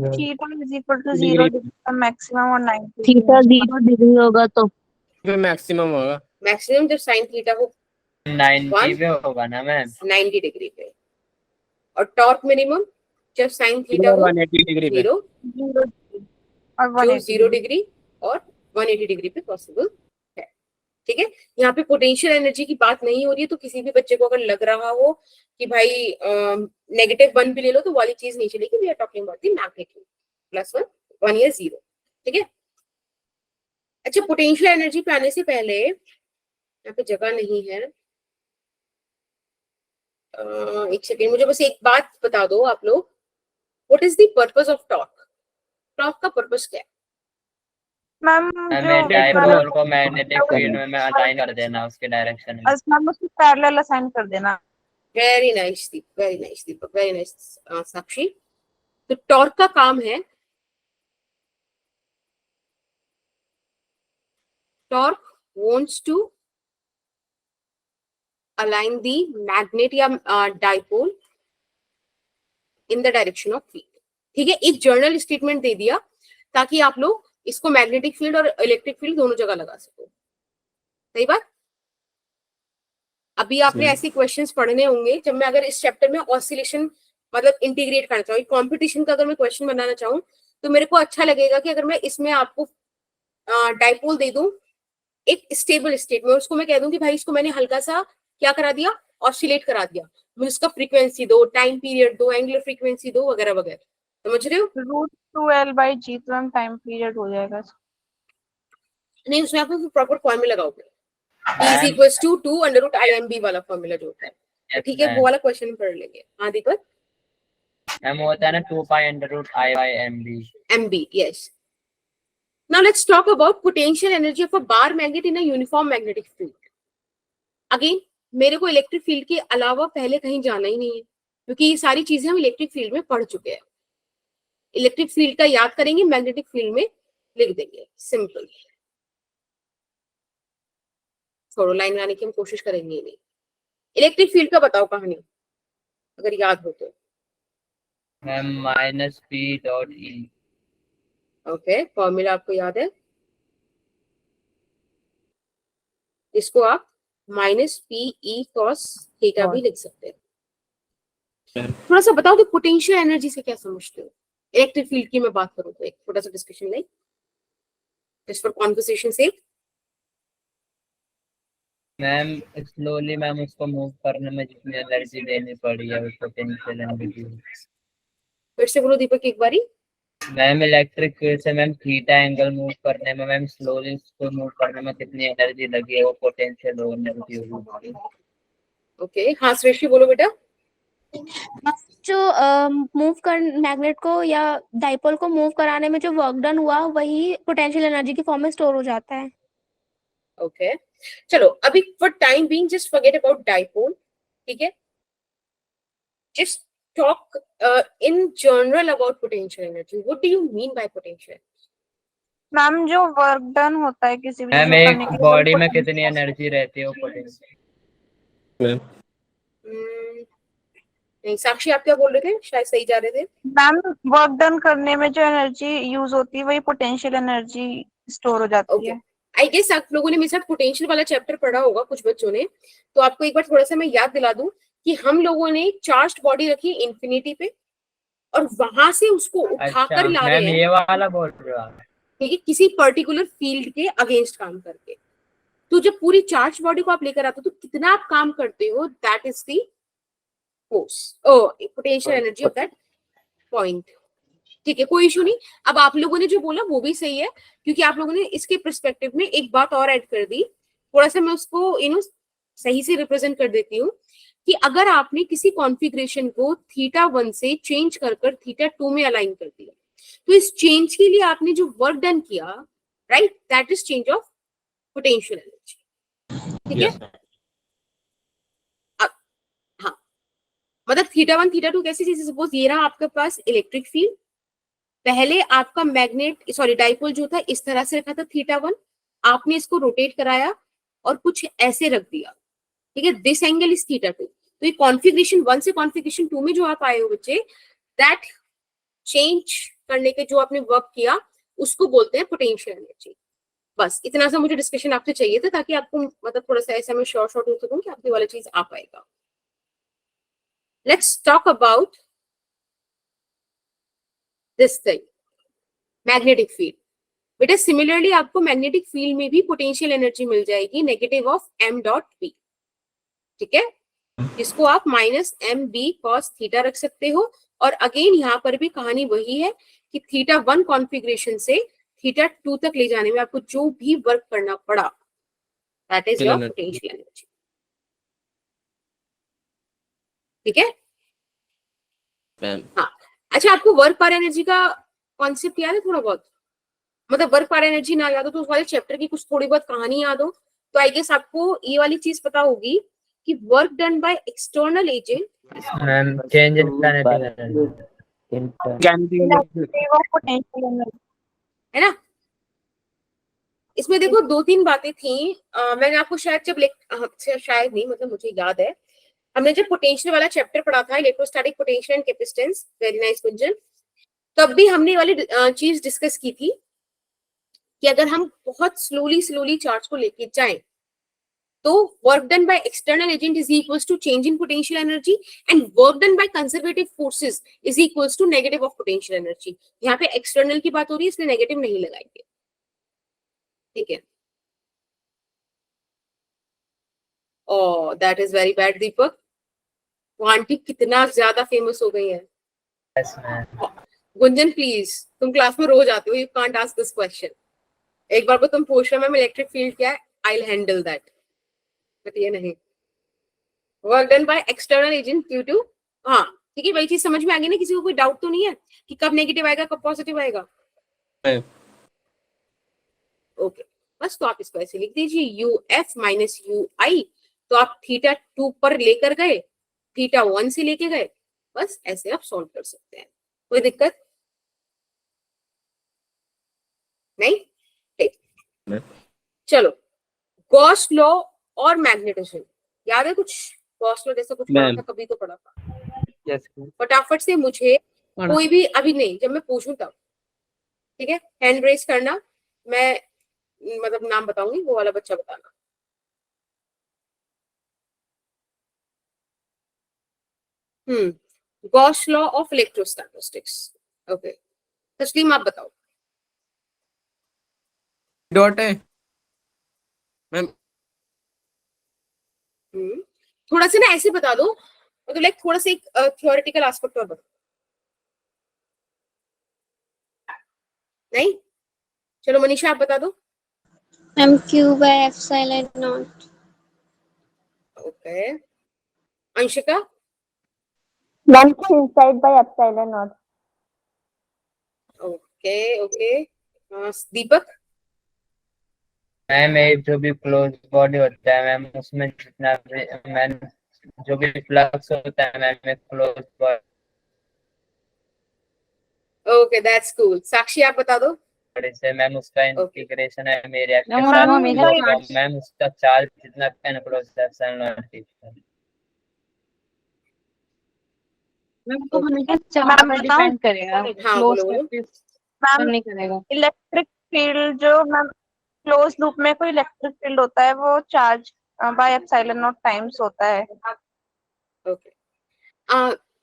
Theta is equal to 0 degree maximum और 90. थीटा 0 डिग्री होगा तो मैक्सिमम होगा. मैक्सिमम जब साइन थीटा हो 90 पे होगा ना मैम. 90 डिग्री पे, और टॉर्क मिनिमम जब साइन थीटा हो 180 डिग्री पे. 0 और जो 180 0 डिग्री और 180 डिग्री पे पॉसिबल है. ठीक है. यहाँ पे पोटेंशियल एनर्जी की बात नहीं हो रही है, तो किसी भी बच्चे को अगर लग रहा हो कि भाई -1 भी ले लो तो वाली चीज नहीं चलेगी. We are talking about the magnitude. +1 1 या 0. ठीक है. अच्छा, पोटेंशियल एनर्जी पे आने से पहले, यहाँ पे जगह नहीं है, एक सेकेंड, मुझे बस एक बात बता दो आप लोग. What is the purpose of torque? Torque का पर्पस क्या है? मैम हमें डायपोल को मैग्नेटिक फील्ड में अलाइन कर देना उसके डायरेक्शन में. मैम उसको पैरेलल असाइन कर देना. वेरी नाइस दीपक, वेरी नाइस दीपक, वेरी नाइस साक्षी. तो टॉर्क का काम है, torque wants to align the magnet या dipole in the direction of field. ठीक है. एक जर्नल स्टेटमेंट दे दिया ताकि आप लोग इसको मैग्नेटिक फील्ड और इलेक्ट्रिक फील्ड दोनों जगह लगा सको. सही बात. अभी आपने ऐसे क्वेश्चंस पढ़ने होंगे जब मैं अगर इस चैप्टर में ऑसिलेशन मतलब इंटीग्रेट करना चाहूँ, कॉम्पिटिशन का अगर मैं क्वेश्चन बनाना चाहूँ, तो मेरे को अच्छा लगेगा कि अगर मैं इसमें आपको डाइपोल दे दूं एक स्टेबल स्टेट में, उसको मैं कह दूं कि भाई इसको मैंने हल्का सा क्या करा दिया, ऑसिलेट करा दिया, मुझे उसका फ्रीक्वेंसी दो, टाइम पीरियड दो, एंगुलर फ्रीक्वेंसी दो, वगैरह वगैरह, समझ रहे हो? √2L/g तो मैम टाइम पीरियड हो जाएगा। नहीं, उसमें आपको प्रॉपर फॉर्मूला लगाओगे, E is ma'am equals to 2√IMB वाला फॉर्मूला जो होता है, तो ठीक है, वो वाला क्वेश्चन पढ़ लेंगे। हाँ दीपक? मैम वो होता है ना 2π√I/MB। MB, yes. Now let's talk about potential energy of a bar magnet in a uniform magnetic field. Again, मेरे को इलेक्ट्रिक फील्ड के अलावा पहले कहीं जाना ही नहीं है, क्योंकि ये सारी चीजें हम इलेक्ट्रिक फील्ड में पढ़ चुके हैं। इलेक्ट्रिक फील्ड का याद करेंगे, मैग्नेटिक फील्ड में लिख देंगे, सिंपल। छोड़ो, लाइन बनाने की हम कोशिश करेंगे ही नहीं। इलेक्ट्रिक फील्ड का बताओ कहानी, अगर याद हो तो। Ma'am -P.E। ओके, फॉर्मूला आपको याद है, इसको आप -PE cos थीटा भी लिख सकते हैं। थोड़ा सा बताओ कि पोटेंशियल एनर्जी से क्या समझते हो? इलेक्ट्रिक फील्ड की मैं बात करूं तो एक छोटा सा discussion like just for conversation sake. Ma'am slowly ma'am उसको मूव करने में जितनी एनर्जी देनी पड़ी है वो पोटेंशियल एनर्जी। फिर से बोलो दीपक एक बारी। मैम इलेक्ट्रिक फील्ड से मैम थीटा एंगल मूव करने में मैम स्लोली उसको मूव करने में कितनी एनर्जी लगी है वो पोटेंशियल एनर्जी होगी। ओके, हाँ श्रेष्ठी बोलो बेटा। जो मूव कर मैग्नेट को या डाइपोल को मूव कराने में जो वर्क डन हुआ वही पोटेंशियल एनर्जी की फॉर्म में स्टोर हो जाता है। ओके, चलो अभी for time being just forget about dipole, ठीक है? Just talk in general about potential energy. What do you mean by potential? Ma'am जो वर्क डन होता है किसी भी मैम चीज को एक करने के लिए बॉडी वो में potential- कितनी एनर्जी रहती है वो पोटेंशियल। नहीं, साक्षी आप क्या बोल रहे थे? शायद सही जा रहे थे। मैम वर्क डन करने में जो एनर्जी यूज होती है वही पोटेंशियल एनर्जी स्टोर हो जाती ओके, है। आई गेस आप लोगों ने मेरे साथ पोटेंशियल वाला चैप्टर पढ़ा होगा कुछ बच्चों ने, तो आपको एक बार थोड़ा सा मैं याद दिला दूं कि हम लोगों ने चार्ज्ड बॉडी रखी इन्फिनिटी पे और वहां से उसको उठाकर अच्छा ला रहे मैम हैं, ये वाला बोल रहे हो आप? ठीक है, किसी पर्टिकुलर फील्ड के अगेंस्ट काम करके। तो जब पूरी चार्ज बॉडी को आप लेकर आते हो तो कितना आप काम करते हो, that is the force, potential energy of that point. ठीक है, कोई इशू नहीं। अब आप लोगों ने जो बोला वो भी सही है, क्योंकि आप लोगों ने इसके पर्सपेक्टिव में एक बात और ऐड कर दी, थोड़ा सा मैं उसको सही से रिप्रेजेंट कर देती हूँ कि अगर आपने किसी कॉन्फ़िगरेशन को θ1 से चेंज कर θ2 में अलाइन कर दिया, तो इस चेंज के लिए आपने जो वर्क डन किया, right, that is change of potential energy. ठीक है? हाँ, मतलब θ1 θ2 कैसी चीज? सपोज ये रहा आपके पास इलेक्ट्रिक फील्ड, पहले आपका मैग्नेट डाइपोल जो था इस तरह से रखा था θ1, आपने इसको रोटेट कराया और कुछ ऐसे रख दिया, ठीक है, दिस एंगल इज θ2। तो ये कॉन्फ़िगरेशन 1 से कॉन्फ़िगरेशन 2 में जो आप आए हो बच्चे, दैट चेंज करने के जो आपने वर्क किया उसको बोलते हैं पोटेंशियल एनर्जी। बस इतना सा मुझे डिस्कशन आपसे चाहिए था, ताकि आपको मतलब थोड़ा सा ऐसा मैं शॉर्ट हो सकूं कि आपकी वाला चीज आ पाएगा। Let's talk about this thing, magnetic field. बेटा सिमिलरली आपको मैग्नेटिक फील्ड में भी पोटेंशियल एनर्जी मिल जाएगी नेगेटिव ऑफ m.b, ठीक है, इसको आप -mb cos थीटा रख सकते हो। और अगेन यहाँ पर भी कहानी वही है कि θ1 कॉन्फ़िगरेशन से θ2 तक ले जाने में आपको जो भी वर्क करना पड़ा, that is your potential energy. ठीक है? हाँ, अच्छा, आपको वर्क पर एनर्जी का कॉन्सेप्ट याद है थोड़ा बहुत? मतलब वर्क पर एनर्जी ना याद हो तो उस वाले चैप्टर की कुछ थोड़ी बहुत कहानी याद हो तो आई गेस आपको ये वाली चीज पता होगी कि work done by external agent, ma'am change in planetary energy potential energy है ना? इसमें देखो 2-3 बातें थी, मैंने आपको शायद शायद नहीं, मतलब मुझे याद है, हमने जब पोटेंशियल वाला चैप्टर पढ़ा था, electrostatic potential and capacitance, very nice Gunjan, तब भी हमने वाली चीज डिस्कस की थी कि अगर हम बहुत स्लोली चार्ज को लेके जाएं तो work done by external agent is equals to change in potential energy and work done by conservative forces is equals to negative of potential energy. यहाँ पे एक्सटर्नल की बात हो रही है इसलिए नेगेटिव नहीं लगाएंगे, ठीक है? Oh, that is very bad, दीपक. क्वांटिक कितना ज्यादा फेमस हो गई है. Yes, ma'am. गुंजन प्लीज, तुम क्लास में रोज आते हो, you can't ask this question. एक बार को तुम पूछ रहे मैम इलेक्ट्रिक फील्ड क्या है, I will handle that, but ये नहीं. Work done by external agent due to, हाँ ठीक है, वही चीज समझ में आ गई ना. किसी को कोई डाउट तो नहीं है कि कब नेगेटिव आएगा कब पॉजिटिव आएगा? नहीं. ओके, बस तो आप इसको ऐसे लिख दीजिए यू एफ माइनस यू आई. तो आप थीटा 2 पर लेकर गए, थीटा 1 से लेके गए, बस ऐसे आप सॉल्व कर सकते हैं. कोई दिक्कत नहीं? ठीक, चलो. गॉस लॉ और मैग्नेटिज्म याद है कुछ? गॉस लॉ जैसा कुछ पढ़ा मैम. था, कभी तो पढ़ा था. यस फटाफट से मुझे पढ़ा. कोई भी, अभी नहीं, जब मैं पूछूं तब, ठीक है? हैंड रेस करना, मैं मतलब नाम बताऊंगी, वो वाला बच्चा बताना. Gauss law of electrostatistics. Okay, Tasleem आप बताओ. डॉट है मैम. थोड़ा सा ना ऐसे बता दो, मतलब लाइक थोड़ा सा एक थ्योरेटिकल एस्पेक्ट और बताओ. नहीं, चलो मनीषा आप बता दो. Ma'am Q by epsilon not. Okay, Anshika. Ma'am inside by epsilon not. Okay okay, Deepak. Ma'am एक जो भी क्लोज बॉडी होता है मैम, उसमें जितना भी मैम जो भी फ्लक्स होता है मैम एक close body okay, that's cool. Sakshi आप बता दो. से मैम उसका इंटीग्रेशन है मेरे मैम, मैम उसका चार्ज जितना एनक्लोज है एप्सिलॉन नॉट. मैम तो Okay. हमेशा चार्ज पर बताऊं? डिपेंड करेगा, हाँ, क्लोज बोलो, बोलो. सरफेस पर मैम नहीं करेगा. इलेक्ट्रिक फील्ड जो मैम क्लोज लूप में कोई इलेक्ट्रिक फील्ड होता है वो charge by epsilon not times होता है. ओके,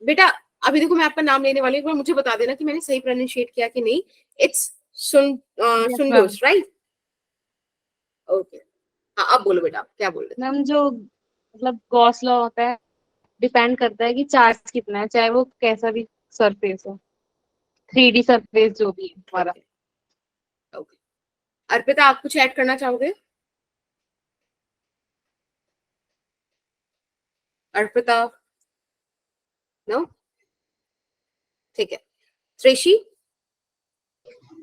बेटा अभी देखो मैं आपका नाम लेने वाली हूँ, एक बार मुझे बता देना कि मैंने सही प्रोनाउंशिएट किया कि नहीं. It's सुंदोस, right? ओके, हाँ अब बोलो बेटा, आप क्या बोल रहे थे? मैम जो मतलब गॉस लॉ होता है डिपेंड करता है कि चार्ज कितना है, चाहे वो कैसा भी सरफेस हो, 3D सरफेस जो भी है हमारा. ओके, अर्पिता आप कुछ ऐड करना चाहोगे? अर्पिता नो, ठीक है. त्रिशी.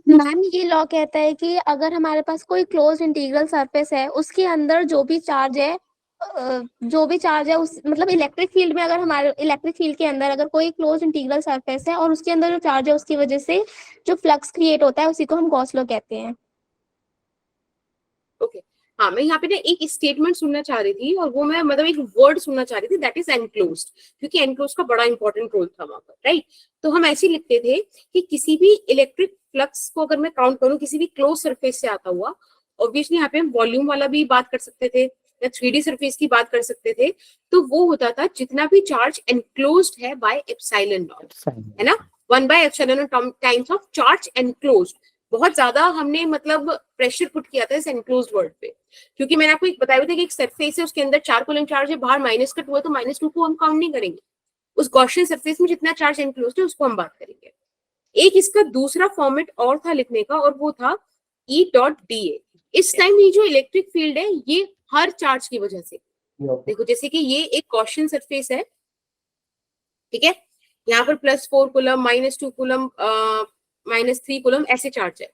मैम ये लॉ कहता है कि अगर हमारे पास कोई क्लोज इंटीग्रल सरफेस है, उसके अंदर जो भी चार्ज है उस मतलब इलेक्ट्रिक फील्ड में, अगर हमारे इलेक्ट्रिक फील्ड के अंदर अगर कोई क्लोज इंटीग्रल सरफेस है और उसके अंदर जो चार्ज है उसकी वजह से जो फ्लक्स क्रिएट होता है उसी को हम गॉस लॉ कहते हैं. ओके, हाँ मैं यहाँ पे ना एक स्टेटमेंट सुनना चाह रही थी, और वो मैं मतलब एक वर्ड सुनना चाह रही थी, दैट इज एनक्लोज्ड, क्योंकि एनक्लोज्ड का बड़ा इंपॉर्टेंट रोल था वहां पर, राइट? तो हम ऐसे लिखते थे कि किसी भी इलेक्ट्रिक फ्लक्स को अगर मैं काउंट करूं किसी भी क्लोज सरफेस से आता हुआ, ऑब्वियसली यहाँ पे हम वॉल्यूम वाला भी बात कर सकते थे या 3D सरफेस की बात कर सकते थे, तो वो होता था जितना भी चार्ज एनक्लोज्ड है बाय एप्सिलॉन नॉट, है ना? 1 by epsilon not times of charge enclosed. बहुत ज्यादा हमने मतलब प्रेशर पुट किया था इस एनक्लोज्ड वर्ड पे, क्योंकि मैंने आपको एक बताया था कि एक सरफेस है, उसके अंदर 4 कूलम चार्ज है, बाहर -2 है, तो -2 को हम काउंट नहीं करेंगे. उस गॉसियन सरफेस में जितना चार्ज एनक्लोज्ड है उसको हम बात करेंगे. एक इसका दूसरा फॉर्मेट और था लिखने का, और वो था E.dA. इस टाइम ये जो इलेक्ट्रिक फील्ड है ये हर चार्ज की वजह से, देखो जैसे कि ये एक गॉसियन सरफेस है, ठीक है? यहाँ पर +4 कूलम, -2 कूलम, -3 कूलम ऐसे चार्ज है,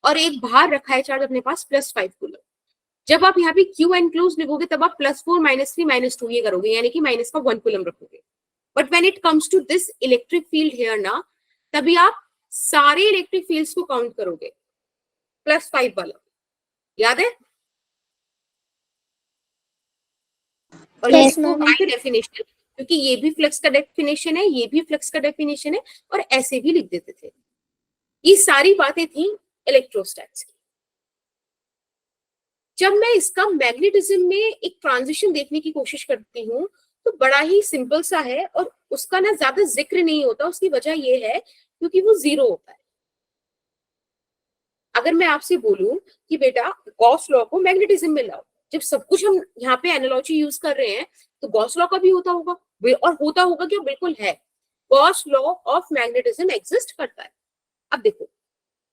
और एक बाहर रखा है चार्ज अपने पास +5 कूलम. जब आप यहाँ पे Q एनक्लोज लिखोगे तब आप +4 -3 -2 ये करोगे, यानी कि माइनस का 1 कूलम रखोगे. But when it comes to this electric field here ना, तभी आप सारे इलेक्ट्रिक फील्ड्स को काउंट करोगे +5 वाला, याद है? और Yes, इसको ma'am. बाय डेफिनेशन, क्योंकि ये भी फ्लक्स का डेफिनेशन है, ये भी फ्लक्स का डेफिनेशन है, और ऐसे भी लिख देते थे. ये सारी बातें थी इलेक्ट्रोस्टैट्स की. जब मैं इसका मैग्नेटिज्म में एक ट्रांजिशन देखने की कोशिश करती हूँ तो बड़ा ही सिंपल सा है, और उसका ना ज्यादा जिक्र नहीं होता. उसकी वजह ये है क्योंकि वो जीरो होता है. अगर मैं आपसे बोलूं कि बेटा गॉस लॉ को मैग्नेटिज्म में लाओ, जब सब कुछ हम यहाँ पे एनालॉजी यूज कर रहे हैं तो गॉस लॉ का भी होता होगा, और होता होगा क्या, बिल्कुल है। Gauss law of magnetism exist करता है। अब देखो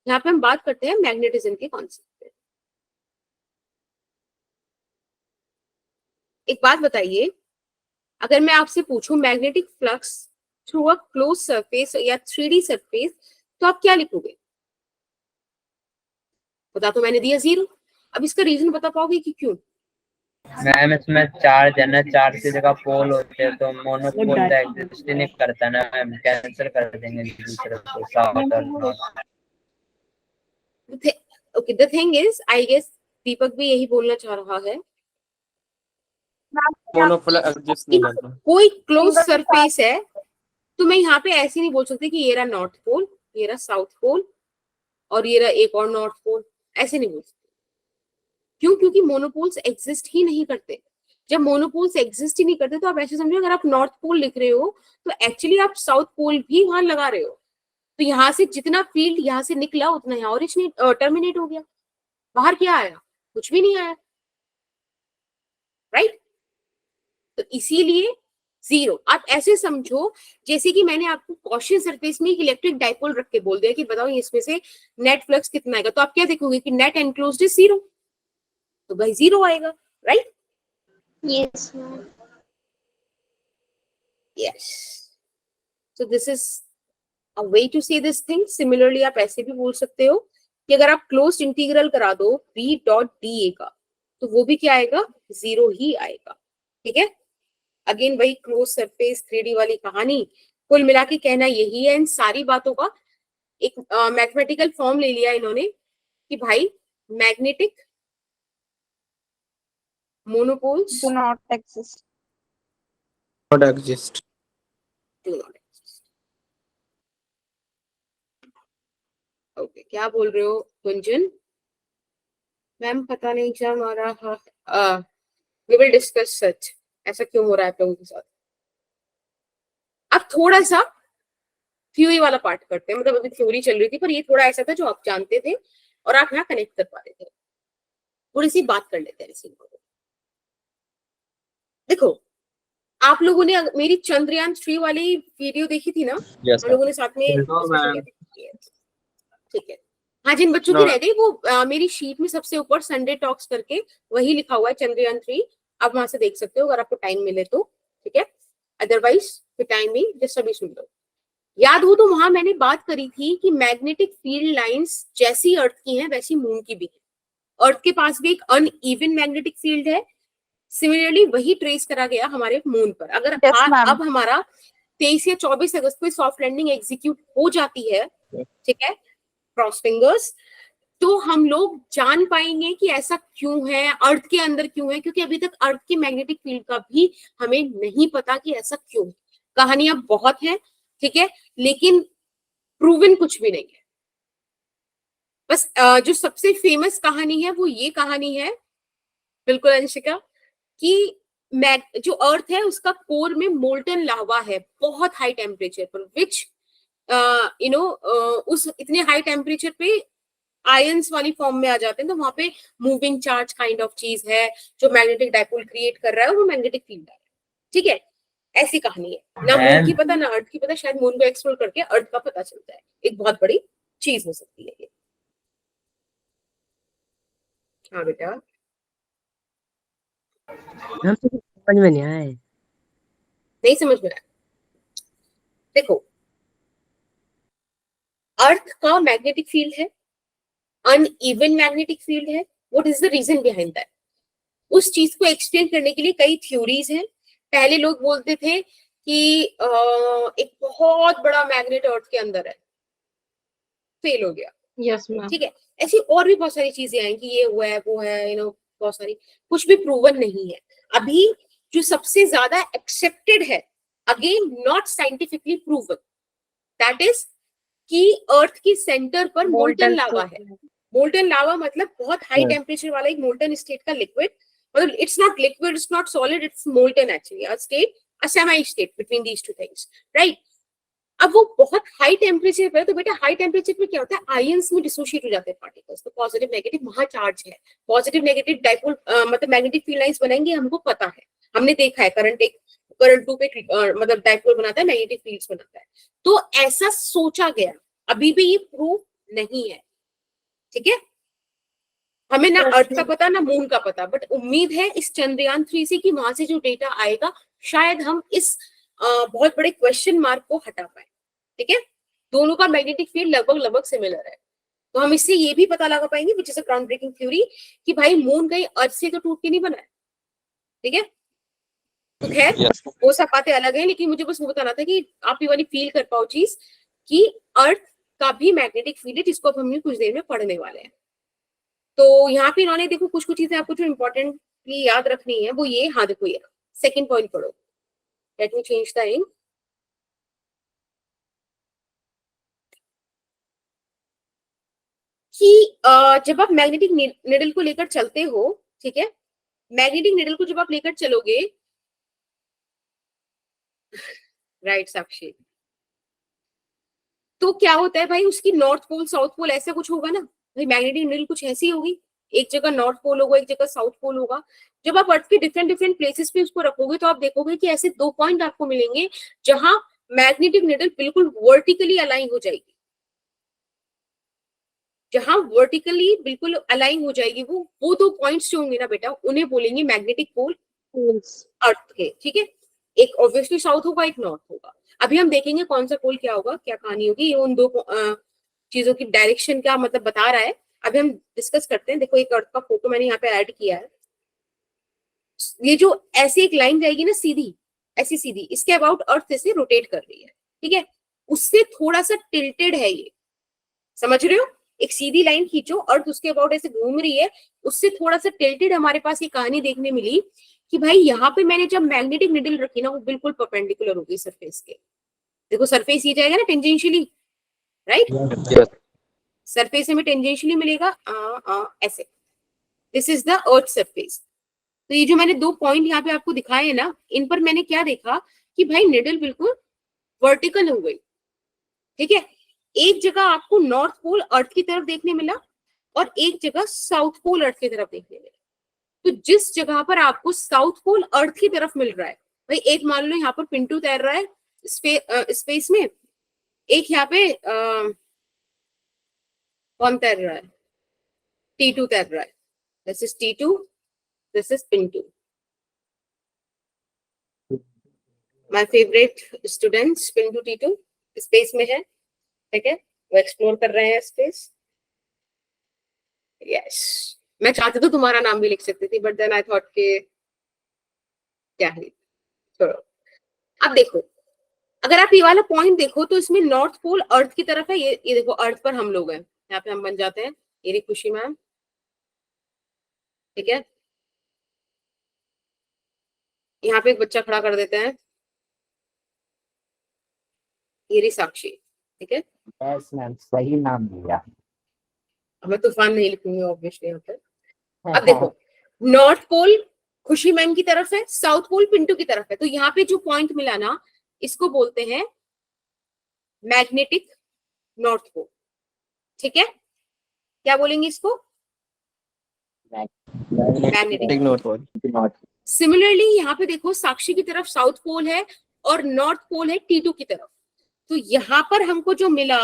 यहाँ पे हम बात करते हैं मैग्नेटिज्म के कॉन्सेप्ट पे। एक बात बताइए, अगर मैं आपसे पूछूं magnetic flux through a close surface या 3D सरफेस, तो आप क्या लिखोगे? बता तो मैंने दिया 0। अब इसका रीजन बता पाओगे कि क्यों? मैम इसमें चार्ज है ना, चार्ज की जगह पोल होते हैं, तो मोनोपोल तो एग्जिस्ट ही नहीं करता ना मैम, कैंसिल कर देंगे दूसरे को, साउथ और north. Okay, the thing is, I guess Deepak भी यही बोलना चाह रहा है मोनोपोल एग्जिस्ट नहीं करता। कोई क्लोज सरफेस है तो मैं यहाँ पे ऐसे नहीं बोल सकती कि ये रहा नॉर्थ पोल, ये रहा साउथ पोल और ये रहा एक और नॉर्थ पोल, ऐसे नहीं बोल सकती। क्यों? क्योंकि मोनोपोल्स एग्जिस्ट ही नहीं करते। जब मोनोपोल्स एग्जिस्ट ही नहीं करते तो आप ऐसे समझो, अगर आप नॉर्थ पोल लिख रहे हो तो एक्चुअली आप साउथ पोल भी वहां लगा रहे हो, तो यहाँ से जितना फील्ड यहाँ से निकला उतना यहाँ और टर्मिनेट हो गया। बाहर क्या आया? कुछ भी नहीं आया, राइट? तो इसीलिए 0। आप ऐसे समझो जैसे कि मैंने आपको गॉसियन सरफेस में एक इलेक्ट्रिक डाइपोल रख के बोल दिया कि बताओ इसमें से नेट फ्लक्स कितना आएगा, तो आप क्या देखोगे कि नेट एनक्लोज्ड इज 0, तो भाई 0 आएगा, right? Yes yes. So this is a way to say this thing. Similarly आप ऐसे भी बोल सकते हो कि अगर आप क्लोज इंटीग्रल करा दो b डॉट डी का, तो वो भी क्या आएगा? 0 ही आएगा, ठीक है? अगेन वही क्लोज सरफेस 3D वाली कहानी। कुल मिला के कहना यही है, इन सारी बातों का एक मैथमेटिकल फॉर्म ले लिया इन्होंने कि भाई magnetic monopoles do not exist. Not exist. do not exist. Okay, क्या बोल रहे हो गुंजन? मैम पता नहीं क्या हमारा, वी विल डिस्कस सच। ऐसा क्यों हो रहा है आप लोगों के साथ? अब थोड़ा सा थ्योरी वाला पार्ट करते हैं, मतलब अभी थ्योरी चल रही थी पर ये थोड़ा ऐसा था जो आप जानते थे और आप यहाँ कनेक्ट कर पा रहे थे। थोड़ी सी बात कर लेते हैं इसी को। देखो, आप लोगों ने मेरी चंद्रयान 3 वाली वीडियो देखी थी ना? Yes, हम लोगों ने साथ में No, ma'am. ठीक है। हाँ, जिन बच्चों की No. रह गई वो मेरी शीट में सबसे ऊपर संडे टॉक्स करके वही लिखा हुआ है चंद्रयान 3, आप वहां से देख सकते हो अगर आपको टाइम मिले तो, ठीक है? अदरवाइज फिर टाइम नहीं, जस्ट अभी सुन लो। याद हो तो वहां मैंने बात करी थी कि मैग्नेटिक फील्ड लाइंस जैसी अर्थ की हैं वैसी मून की भी है। अर्थ के पास भी एक अनइवन मैग्नेटिक फील्ड है, सिमिलरली वही ट्रेस करा गया हमारे मून पर। अगर Yes, ma'am. अब हमारा 23 या 24 अगस्त को सॉफ्ट लैंडिंग एग्जीक्यूट हो जाती है, ठीक है, क्रॉस फिंगर्स, तो हम लोग जान पाएंगे कि ऐसा क्यों है, अर्थ के अंदर क्यों है, क्योंकि अभी तक अर्थ के मैग्नेटिक फील्ड का भी हमें नहीं पता कि ऐसा क्यों है। कहानियां बहुत हैं, ठीक है, लेकिन प्रूवन कुछ भी नहीं है। बस जो सबसे फेमस कहानी है वो ये कहानी है, बिल्कुल अंशिका, कि जो अर्थ है उसका कोर में मोल्टन लावा है बहुत हाई टेम्परेचर पर, विच उस इतने हाई टेम्परेचर पे आयंस वाली फॉर्म में आ जाते हैं, तो वहां पे मूविंग चार्ज काइंड ऑफ चीज है जो मैग्नेटिक डाइपोल क्रिएट कर रहा है, वो मैग्नेटिक फील्ड है, ठीक है? ऐसी कहानी है ना, मून की पता ना अर्थ की पता, शायद मून को एक्सप्लोर करके अर्थ का पता चलता है। एक बहुत बड़ी चीज हो सकती है ये। हाँ बेटा, हम तो समझ में नहीं आए। नहीं समझ में आया? देखो, अर्थ का मैग्नेटिक फील्ड है, अनइवन मैग्नेटिक फील्ड है। What is the reason behind that? उस चीज को एक्सप्लेन करने के लिए कई थ्योरीज हैं। पहले लोग बोलते थे कि एक बहुत बड़ा मैग्नेट अर्थ के अंदर है, फेल हो गया, यस मैम। ठीक है? ऐसी और भी बहुत सारी चीजें आई कि ये हुआ है वो है, बहुत सारी, कुछ भी प्रूवन नहीं है अभी। जो सबसे ज्यादा एक्सेप्टेड है, again not scientifically proven, that is कि अर्थ की सेंटर पर मोल्टन लावा है। मोल्टन लावा मतलब बहुत हाई टेम्परेचर वाला एक मोल्टन स्टेट का लिक्विड, मतलब it's not liquid, it's not solid, it's molten actually, a state, a semi state between these two things, right? अब वो बहुत हाई टेम्परेचर पे है, तो बेटा हाई टेम्परेचर पे क्या होता है, आयंस में डिसोशिएट हो जाते हैं पार्टिकल्स, तो पॉजिटिव नेगेटिव वहां चार्ज है, पॉजिटिव नेगेटिव डाइपोल मतलब मैग्नेटिक फील्ड लाइंस बनेंगे, हमको पता है, हमने देखा है, करंट टू पे मतलब डाइपोल बनाता है, मैग्नेटिक फील्ड्स बनाता है, तो ऐसा सोचा गया, अभी भी ये प्रूफ नहीं है, ठीक है। हमें ना अर्थ का पता ना मून का पता, बट उम्मीद है इस चंद्रयान 3 से कि वहां से जो डेटा आएगा शायद हम इस बहुत बड़े क्वेश्चन मार्क को हटा पाए, ठीक है। दोनों का मैग्नेटिक फील्ड लगभग सिमिलर है, तो हम इससे ये भी पता लगा पाएंगे, which is a ground breaking theory, कि भाई मून कहीं अर्थ से तो टूट के नहीं बना है, ठीक है। तो खैर वो सब बातें अलग है, लेकिन मुझे बस वो बताना था कि आप ये वाली फील कर पाओ चीज कि अर्थ का भी मैग्नेटिक फील्ड है, जिसको अब हम कुछ देर में पढ़ने वाले हैं। तो यहाँ पे इन्होंने देखो कुछ चीजें आपको जो इम्पोर्टेंटली याद रखनी है वो ये, हाँ देखो ये सेकंड पॉइंट पढ़ो, let me change the ink. कि जब आप मैग्नेटिक निडल को लेकर चलते हो, ठीक है, मैग्नेटिक निडल को जब आप लेकर चलोगे, राइट साक्षी, तो क्या होता है भाई, उसकी नॉर्थ पोल साउथ पोल ऐसा कुछ होगा ना भाई, मैग्नेटिक निडल कुछ ऐसी होगी, एक जगह नॉर्थ पोल होगा, एक जगह साउथ पोल होगा। जब आप अर्थ के डिफरेंट प्लेसेस पे उसको रखोगे तो आप देखोगे कि ऐसे 2 पॉइंट आपको मिलेंगे जहां मैग्नेटिक निडल बिल्कुल वर्टिकली अलाइन हो जाएगी, जहां वर्टिकली बिल्कुल अलाइन हो जाएगी, वो 2 पॉइंट्स जो होंगे ना बेटा, उन्हें बोलेंगे मैग्नेटिक पोल अर्थ के, ठीक है। एक ऑब्वियसली साउथ होगा, एक नॉर्थ होगा। अभी हम देखेंगे कौन सा पोल क्या होगा, क्या कहानी होगी, ये उन 2 चीजों की डायरेक्शन क्या मतलब बता रहा है, अभी हम डिस्कस करते हैं। देखो एक अर्थ का फोटो मैंने यहाँ पे ऐड किया है, ये जो ऐसी एक लाइन जाएगी ना सीधी, ऐसी सीधी, इसके अबाउट अर्थ ऐसे रोटेट कर रही है, ठीक है, उससे थोड़ा सा टिल्टेड है ये, समझ रहे हो, एक सीधी लाइन खींचो, अर्थ उसके अबाउट ऐसे घूम रही है, उससे थोड़ा सा टिल्टेड हमारे पास ये कहानी देखने मिली कि भाई यहाँ पे मैंने जब मैग्नेटिक निडल रखी ना, वो बिल्कुल परपेंडिकुलर होगी सरफेस के। देखो सरफेस ये जाएगा ना टेंजेंशियली, राइट, सरफेस में टेंजेंशियली मिलेगा ऐसे, this is the earth surface. तो ये जो मैंने 2 पॉइंट यहाँ पे आपको दिखाए हैं ना, इन पर मैंने क्या देखा कि भाई निडल बिल्कुल वर्टिकल हो गई, ठीक है। एक जगह आपको नॉर्थ पोल अर्थ की तरफ देखने मिला और एक जगह साउथ पोल अर्थ की तरफ देखने मिला। तो जिस जगह पर आपको साउथ पोल अर्थ की तरफ मिल रहा है, भाई एक मान लो यहाँ पर पिंटू तैर रहा है स्पेस में, एक यहाँ पे कौन तैर रहा है, T2 तैर रहा है, this is T2, this is Pintu, my favourite students Pintu T2 space में है, ठीक है, वो एक्सप्लोर कर रहे हैं स्पेस, यस। मैं चाहती तो तुम्हारा नाम भी लिख सकती थी, बट देन आई थॉट के क्या है, छोड़ो। अब देखो, अगर आप ये वाला पॉइंट देखो तो इसमें नॉर्थ पोल अर्थ की तरफ है, ये देखो अर्थ पर हम लोग हैं, यहाँ पे हम बन जाते हैं, ये खुशी मैम, ठीक है, यहाँ पे एक बच्चा खड़ा कर देते हैं, ये साक्षी, ठीक है, यस मैम, सही नाम दिया। मैं तूफान नहीं लिखूंगी ऑब्वियसली यहाँ पर। अब देखो नॉर्थ पोल खुशी मैम की तरफ है, साउथ पोल पिंटू की तरफ है, तो यहाँ पे जो पॉइंट मिला ना, इसको बोलते हैं मैग्नेटिक नॉर्थ पोल, ठीक है। क्या बोलेंगे इसको, मैग्नेटिक नॉर्थ पोल। सिमिलरली यहाँ पे देखो साक्षी की तरफ साउथ पोल है और नॉर्थ पोल है T2 की तरफ, तो यहाँ पर हमको जो मिला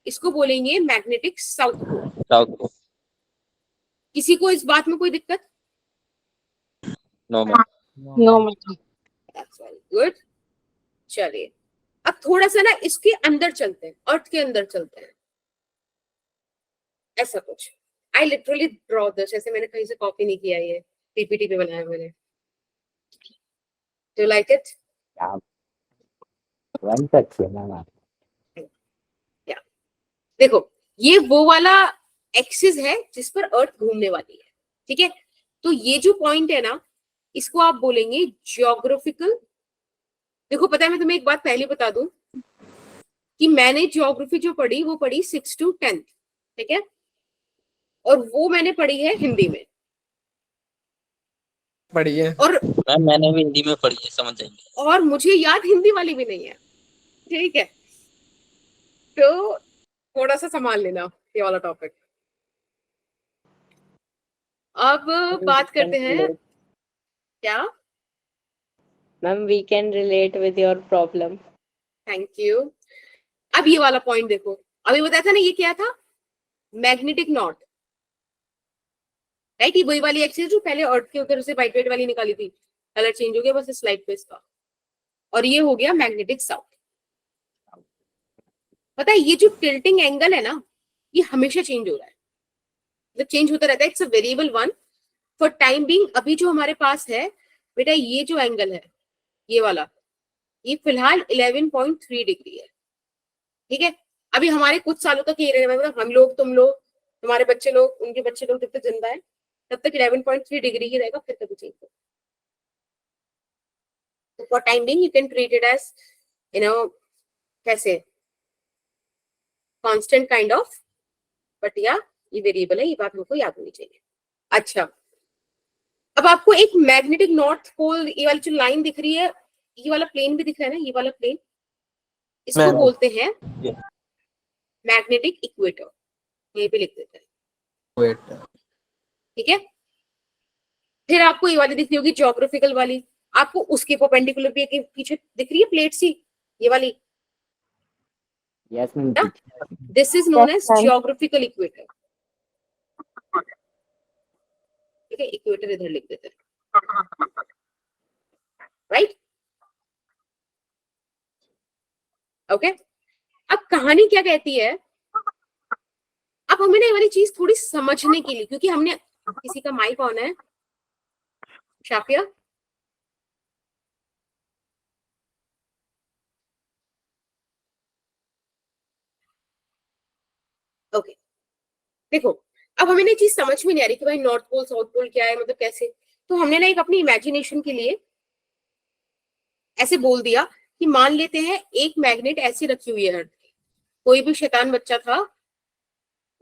इसको बोलेंगे मैग्नेटिक साउथ पोल। किसी को इस बात में कोई दिक्कत? No That's very good. चलिए अब थोड़ा सा ना इसके अंदर चलते हैं, अर्थ के अंदर चलते हैं, ऐसा कुछ। आई लिटरली ड्रॉ दिस, ऐसे मैंने कहीं से कॉपी नहीं किया, ये पीपीटी पे बनाया मैंने। Do like it? देखो ये वो वाला एक्सिस है जिस पर अर्थ घूमने वाली है, ठीक है। तो ये जो पॉइंट है ना, इसको आप बोलेंगे ज्योग्राफिकल। देखो पता है, मैं तुम्हें एक बात पहले बता दूं कि मैंने ज्योग्राफी जो पढ़ी वो पढ़ी 6 to 10, ठीक है, और वो मैंने पढ़ी है हिंदी में पढ़ी है, और मैंने भी हिंदी में पढ़ी है, समझ जाएंगे। और मुझे याद हिंदी वाली भी नहीं है, ठीक है। तो थोड़ा सा संभाल लेना ये वाला टॉपिक। अब बात करते हैं क्या। Ma'am we can relate with your problem. Thank you. अब ये वाला पॉइंट देखो, अभी बताया था ना ये क्या था, मैग्नेटिक नॉट, राइट। ये वही वाली एक्सिस जो पहले अर्थ के उधर से वाइट वाइट वाली निकाली थी, कलर चेंज हो गया बस स्लाइड पे इसका, और ये हो गया मैग्नेटिक साउथ। पता है ये जो टिल्टिंग एंगल है ना, ये हमेशा चेंज हो रहा है, मतलब चेंज होता रहता है, it's a variable one for time being. अभी जो हमारे पास है बेटा, ये जो एंगल है ये वाला, ये फिलहाल 11.3 डिग्री है, ठीक है। अभी हमारे कुछ सालों तक ये रहेगा, मतलब हम लोग, तुम लोग, तुम्हारे बच्चे लोग, उनके बच्चे लोग जब तक जिंदा है तब तक 11.3 डिग्री ही रहेगा, फिर कभी चेंज होगा। तो for time being you can treat it as कैसे कांस्टेंट काइंड ऑफ, बट या ये वेरिएबल है, ये बात हमको याद होनी चाहिए। अच्छा, अब आपको एक मैग्नेटिक नॉर्थ पोल, ये वाली जो लाइन दिख रही है, ये वाला प्लेन भी दिख रहा है ना, ये वाला प्लेन, इसको मैम। बोलते हैं मैग्नेटिक इक्वेटर, यहीं पे लिख देते हैं, वेट। ठीक है। फिर आपको ये वाली दिख रही होगी ज्योग्राफिकल वाली, आपको उसके परपेंडिकुलर भी एक पीछे दिख रही है प्लेट सी, ये वाली, yes ma'am. This is known as geographical equator, ठीक है। इक्वेटर इधर लिख देते हैं, राइट, ओके। अब कहानी क्या कहती है, अब हमें ना ये वाली चीज थोड़ी समझने के लिए, क्योंकि हमने, किसी का माइक ऑन है, शाफिया, ओके। देखो, अब हमें ना ये चीज समझ में नहीं आ रही कि भाई नॉर्थ पोल साउथ पोल क्या है, मतलब कैसे, तो हमने ना एक अपनी इमेजिनेशन के लिए ऐसे बोल दिया कि मान लेते हैं एक मैग्नेट ऐसी रखी हुई है अर्थ की, कोई भी शैतान बच्चा था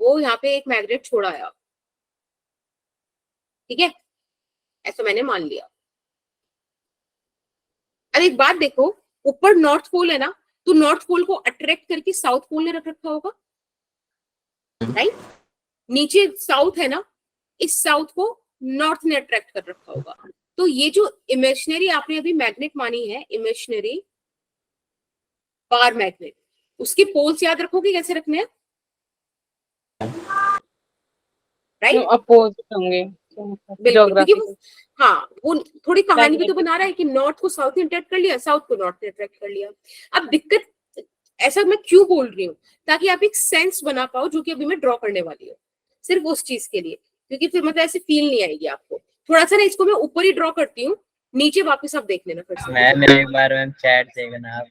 वो यहाँ पे एक मैग्नेट छोड़ आया, ठीक है, ऐसा मैंने मान लिया। अब एक बात देखो, ऊपर नॉर्थ पोल है ना, तो नॉर्थ पोल को अट्रैक्ट करके साउथ पोल ने रख रखा होगा, राइट। नीचे साउथ है ना, इस साउथ को नॉर्थ ने अट्रैक्ट कर रखा होगा। तो ये जो इमेजिनरी आपने अभी मैग्नेट मानी है, इमेजिनरी बार मैग्नेट, उसके पोल्स याद रखोगे कैसे रखने हैं, राइट, अपोजिट होंगे बिल्कुल, क्योंकि वो, हाँ, वो थोड़ी कहानी भी तो बना रहा है कि नॉर्थ को साउथ ने अट्रैक्ट कर लिया, साउथ को नॉर्थ ने अट्रैक्ट कर लिया। अब दिक्कत, ऐसा मैं क्यों बोल रही हूँ, ताकि आप एक सेंस बना पाओ, जो कि अभी मैं ड्रॉ करने वाली हूँ, सिर्फ उस चीज के लिए, क्योंकि फिर मतलब ऐसे फील नहीं आएगी आपको। थोड़ा सा ना इसको मैं ऊपर ही ड्रॉ करती हूँ, नीचे वापस आप देख लेना फिर से। मैम एक बार मैम चैट देखना आप।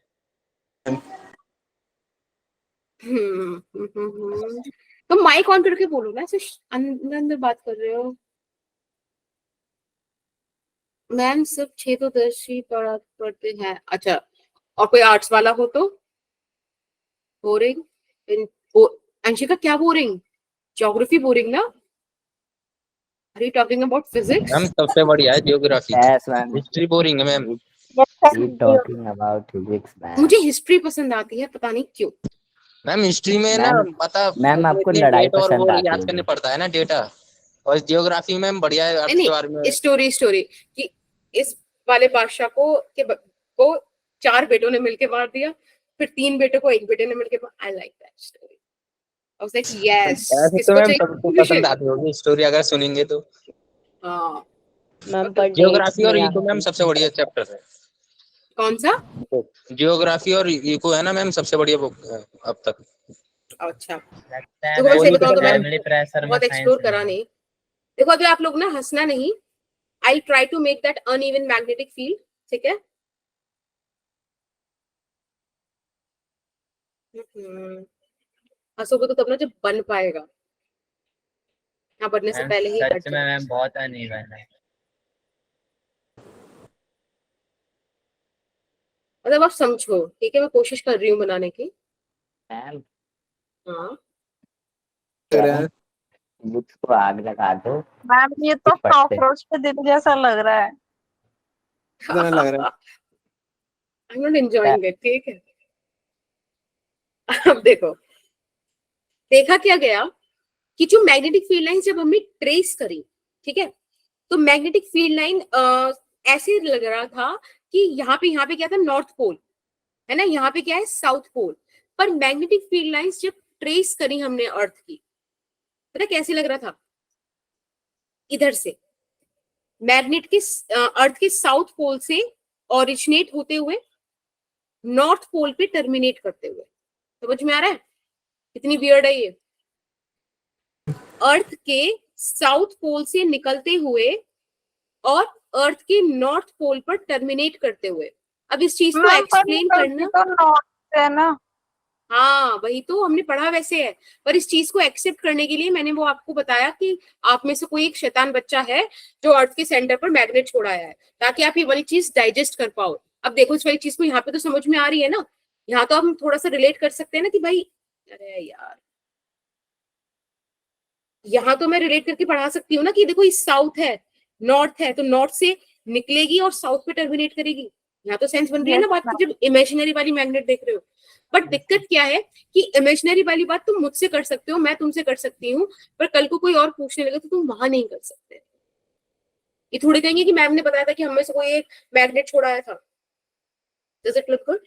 तो माइक ऑन करके बोलो ना, ऐसे अंदर अंदर बात कर रहे हो। मैम सिर्फ 6 तो 10 ही पढ़ते हैं, अच्छा, और कोई आर्ट्स वाला हो तो बोरिंग, अंशिका क्या बोरिंग, ज्योग्राफी बोरिंग ना, are you talking about physics? Ma'am सबसे बढ़िया है geography. Yes ma'am. History boring है ma'am. We talking about physics ma'am. मुझे हिस्ट्री पसंद आती है, पता नहीं क्यों। मैम हिस्ट्री में ना मैम, पता, मैम आपको इतने लड़ाई डेट और पसंद वो आती याद करने होगी। पड़ता है ना डेटा, और जियोग्राफी में बढ़िया है अर्थ के बारे में। नहीं, स्टोरी कि इस वाले बादशाह को 4 बेटों ने मिलके मार दिया, फिर 3 बेटों को एक बेटे ने मिलके मार, I like that story. I was like, yes, ऐसे तो किसको मैम चाहिए सबको conclusion? पसंद आती होगी स्टोरी अगर सुनेंगे तो। हाँ, मैम पर जियोग्राफी और इको मैम सबसे बढ़िया चैप्टर है। कौन सा? जियोग्राफी और इको है ना मैम सबसे बढ़िया बुक अब तक। अच्छा, लगता है देखो मैं सही मैम बताऊं तो मैंने फैमिली प्रेशर में बहुत एक्सप्लोर करा नहीं। देखो अभी आप लोग ना हंसना नहीं, I try to make that uneven magnetic field, ठीक है। हंसोगे तो तब ना जब बन पाएगा, यहाँ बनने से पहले ही सच हट में जाए। मैम बहुत अनइवन है। मतलब आप समझो, ठीक है, मैं कोशिश कर रही हूँ बनाने की। मैम हाँ, बुक्स को आग लगा दो। मैम ये तो पढ़ते। कॉकरोच के दिल जैसा लग रहा है। लग रहा है। I am not enjoying it, ठीक है। अब देखो, देखा क्या गया कि जो मैग्नेटिक फील्ड लाइन जब हमने ट्रेस करी, ठीक है, तो मैग्नेटिक फील्ड लाइन ऐसे लग रहा था कि यहाँ पे क्या था, नॉर्थ पोल है ना, यहाँ पे क्या है, साउथ पोल। पर मैग्नेटिक फील्ड लाइंस जब ट्रेस करी हमने अर्थ की, पता कैसे लग रहा था, इधर से मैग्नेट के अर्थ के साउथ पोल से ओरिजिनेट होते हुए नॉर्थ पोल पे टर्मिनेट करते हुए। समझ में आ रहा है कितनी वियर्ड है ये? अर्थ के साउथ पोल से निकलते हुए और अर्थ के नॉर्थ पोल पर टर्मिनेट करते हुए। अब इस चीज को एक्सप्लेन करना, तो नॉर्थ है ना। हाँ वही तो हमने पढ़ा वैसे है, पर इस चीज को एक्सेप्ट करने के लिए मैंने वो आपको बताया कि आप में से कोई एक शैतान बच्चा है जो अर्थ के सेंटर पर मैग्नेट छोड़ाया है, ताकि आप ये वाली चीज डाइजेस्ट कर पाओ। अब देखो इस वाली चीज को यहाँ पे तो समझ में आ रही है ना, यहाँ तो हम थोड़ा सा रिलेट कर सकते हैं ना कि भाई, अरे यार यहाँ तो मैं रिलेट करके पढ़ा सकती हूँ ना कि देखो इस साउथ है, नॉर्थ है, तो नॉर्थ से निकलेगी और साउथ पे टर्मिनेट करेगी। यहाँ तो सेंस बन रही है ना बात की, जब इमेजिनरी वाली मैग्नेट देख रहे हो। बट दिक्कत क्या है कि इमेजिनरी वाली बात तुम मुझसे कर सकते हो, मैं तुमसे कर सकती हूँ, पर कल को कोई और पूछने लगे तो तुम वहां नहीं कर सकते। ये थोड़ी कहेंगे कि मैम ने बताया था कि हमें से कोई एक मैग्नेट छोड़ आया था। Does it look good?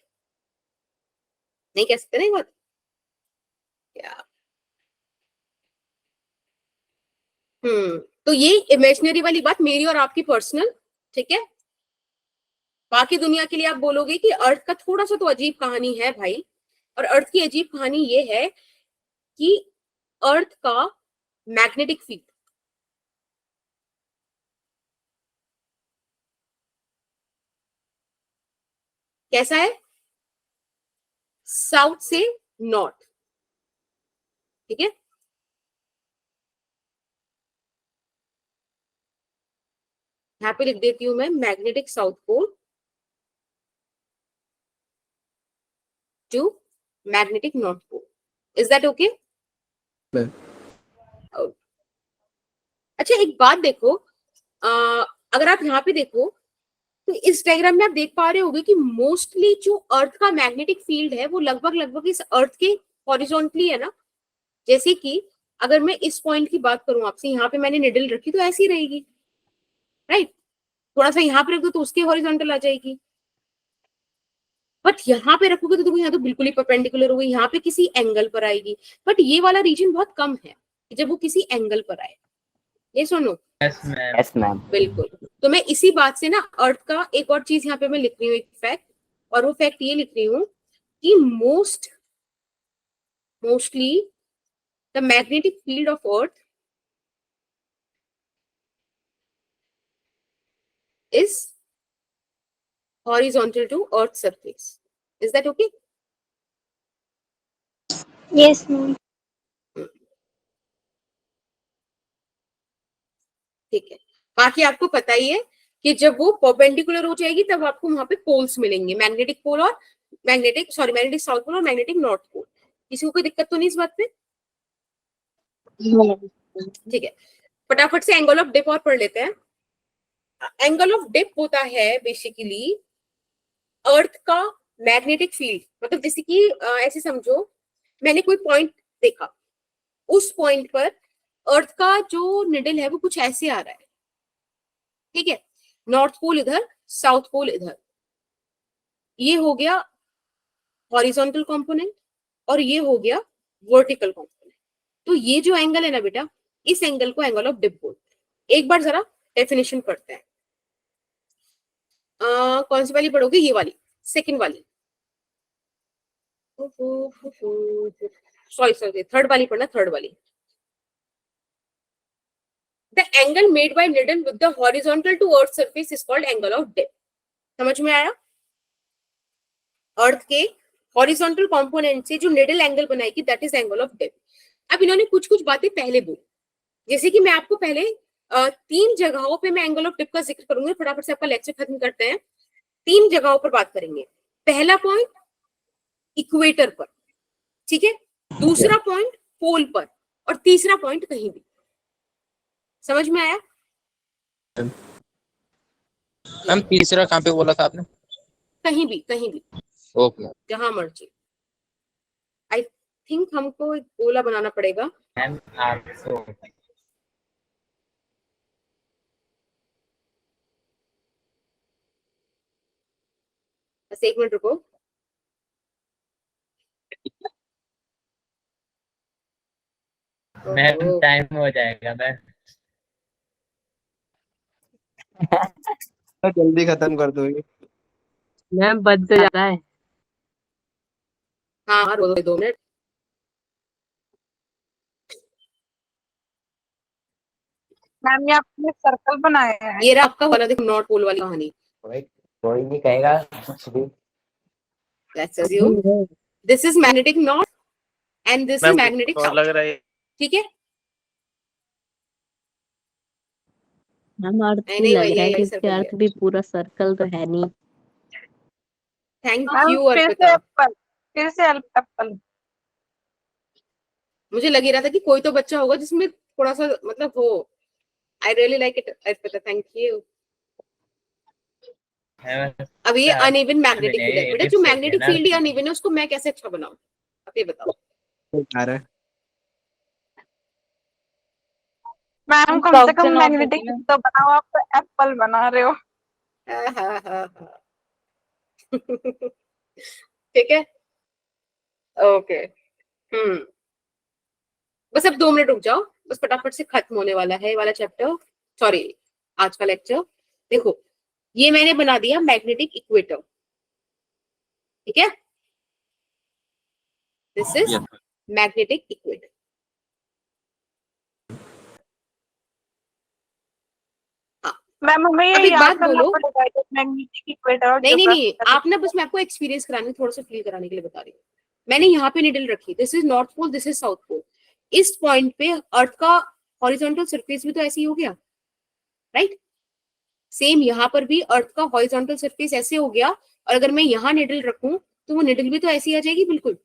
नहीं कह सकते ना ये बात। तो ये इमेजिनरी वाली बात मेरी और आपकी पर्सनल, ठीक है। बाकी दुनिया के लिए आप बोलोगे कि अर्थ का थोड़ा सा तो अजीब कहानी है भाई, और अर्थ की अजीब कहानी ये है कि अर्थ का मैग्नेटिक फील्ड कैसा है, साउथ से नॉर्थ, ठीक है। यहाँ पे लिख देती हूं मैं magnetic south pole to magnetic north pole. Is that okay? अच्छा एक बात देखो, अगर आप यहाँ पे देखो तो इस डायग्राम में आप देख पा रहे होगे कि मोस्टली जो अर्थ का मैग्नेटिक फील्ड है वो लगभग इस अर्थ के हॉरिजॉन्टली है ना। जैसे कि अगर मैं इस पॉइंट की बात करूं आपसे, यहाँ पे मैंने निडल रखी तो ऐसी रहेगी, राइट। थोड़ा सा यहाँ पे रख दो तो उसके हॉरिजॉन्टल आ जाएगी, बट यहाँ पे रखोगे तो देखो यहाँ तो बिल्कुल ही परपेंडिकुलर होगी, यहाँ पे किसी एंगल पर आएगी। बट ये वाला रीजन बहुत कम है जब वो किसी एंगल पर आए। ये सुनो, यस मैम। बिल्कुल। तो मैं इसी बात से ना अर्थ का एक और चीज यहाँ पे मैं लिख रही हूँ, एक फैक्ट, और वो फैक्ट ये लिख रही हूँ कि mostly the magnetic field of earth is horizontal to earth surface. Is that okay? Yes, ma'am. ठीक है। बाकी आपको पता ही है कि जब वो परपेंडिकुलर हो जाएगी तब आपको वहां पे पोल्स मिलेंगे, मैग्नेटिक पोल और मैग्नेटिक साउथ पोल और मैग्नेटिक नॉर्थ पोल। किसी को कोई दिक्कत तो नहीं इस बात पे? ठीक है, फटाफट से एंगल ऑफ डिप और पढ़ लेते हैं। एंगल ऑफ डिप होता है बेसिकली अर्थ का मैग्नेटिक फील्ड, मतलब जैसे कि ऐसे समझो मैंने कोई पॉइंट देखा, उस पॉइंट पर अर्थ का जो निडल है वो कुछ ऐसे आ रहा है, ठीक है। नॉर्थ पोल इधर, साउथ पोल इधर, ये हो गया हॉरिजॉन्टल कंपोनेंट और ये हो गया वर्टिकल कंपोनेंट। तो ये जो एंगल है ना बेटा, इस एंगल को एंगल ऑफ डिप बोलते हैं। एक बार जरा डेफिनेशन पढ़ते हैं। कौन सी वाली पढ़ोगे? ये वाली, सेकंड वाली, सॉरी थर्ड वाली पढ़ना, थर्ड वाली। The angle made by needle with the horizontal to earth surface is called angle of dip. समझ में आया? अर्थ के हॉरिजॉन्टल कंपोनेंट से जो निडल एंगल बनाएगी that is angle of dip. अब इन्होंने कुछ कुछ बातें पहले बोली, जैसे कि मैं आपको पहले 3 जगहों पे मैं एंगल ऑफ डिप का जिक्र करूंगी, फटाफट से आपका लेक्चर खत्म करते हैं। 3 जगहों पर बात करेंगे। पहला पॉइंट इक्वेटर पर, ठीक है, दूसरा पॉइंट पोल पर, और तीसरा पॉइंट कहीं भी। समझ में आया? मैम तीसरा कहाँ पे बोला था आपने? कहीं भी, कहीं भी, ओके। जहां मर्जी। आई थिंक हमको एक गोला बनाना पड़ेगा. मैम आपको बस 1 मिनट रुको. मैम ओहो, टाइम हो जाएगा मैम. तो जल्दी खत्म कर दो ये. मैम बच तो जाता है. हाँ 2 मिनट. मैम ये आपने सर्कल बनाया है. ये रहा आपका वाला, देखो नॉट पोल वाली कहानी. कोई कोई नहीं कहेगा कुछ भी. Let's assume this is magnetic not and this is magnetic और लग रहा है. ठीक है. मैम अर्थ नहीं भी नहीं लग वही रहा है है, क्योंकि सर्कल अर्थ भी पूरा सर्कल तो है नहीं. थैंक मैम यू फिर से अर्पिता. एप्पल, फिर से एप्पल. मुझे लग ही रहा था कि कोई तो बच्चा होगा जिसमें थोड़ा सा मतलब हो. I really like it Arpita, thank you. अब ये अनइवन मैग्नेटिक फील्ड है बेटा. जो मैग्नेटिक फील्ड ही अनइवन है उसको मैं कैसे अच्छा बनाऊं, आप ये बताओ. आ रहा है. मैम कम से कम मैग्नेटिक तो बनाओ, आप तो एप्पल बना रहे हो. हाँ हाँ हाँ हाँ. ठीक है. ओके. बस अब 2 मिनट रुक जाओ. बस फटाफट से खत्म होने वाला है ये वाला चैप्टर. सॉरी, आज का लेक्चर. देखो ये मैंने बना दिया मैग्नेटिक इक्वेटर. ठीक है. This is magnetic equator. Ma'am हमें अब ये एक याद बात करना बोलो. पड़ेगा मैग्नेटिक इक्वेटर. नहीं आप ना बस मैं आपको एक्सपीरियंस कराने, थोड़ा सा फील कराने के लिए बता रही हूँ. मैंने यहाँ पे निडल रखी. This is north pole, this is south pole. इस पॉइंट पे अर्थ का हॉरिजॉन्टल सरफेस भी तो ऐसे ही हो गया, राइट. सेम यहाँ पर भी अर्थ का हॉरिजॉन्टल सरफेस ऐसे हो गया. और अगर मैं यहाँ निडल रखूं तो वो निडल भी तो ऐसी आ जाएगी. बिल्कुल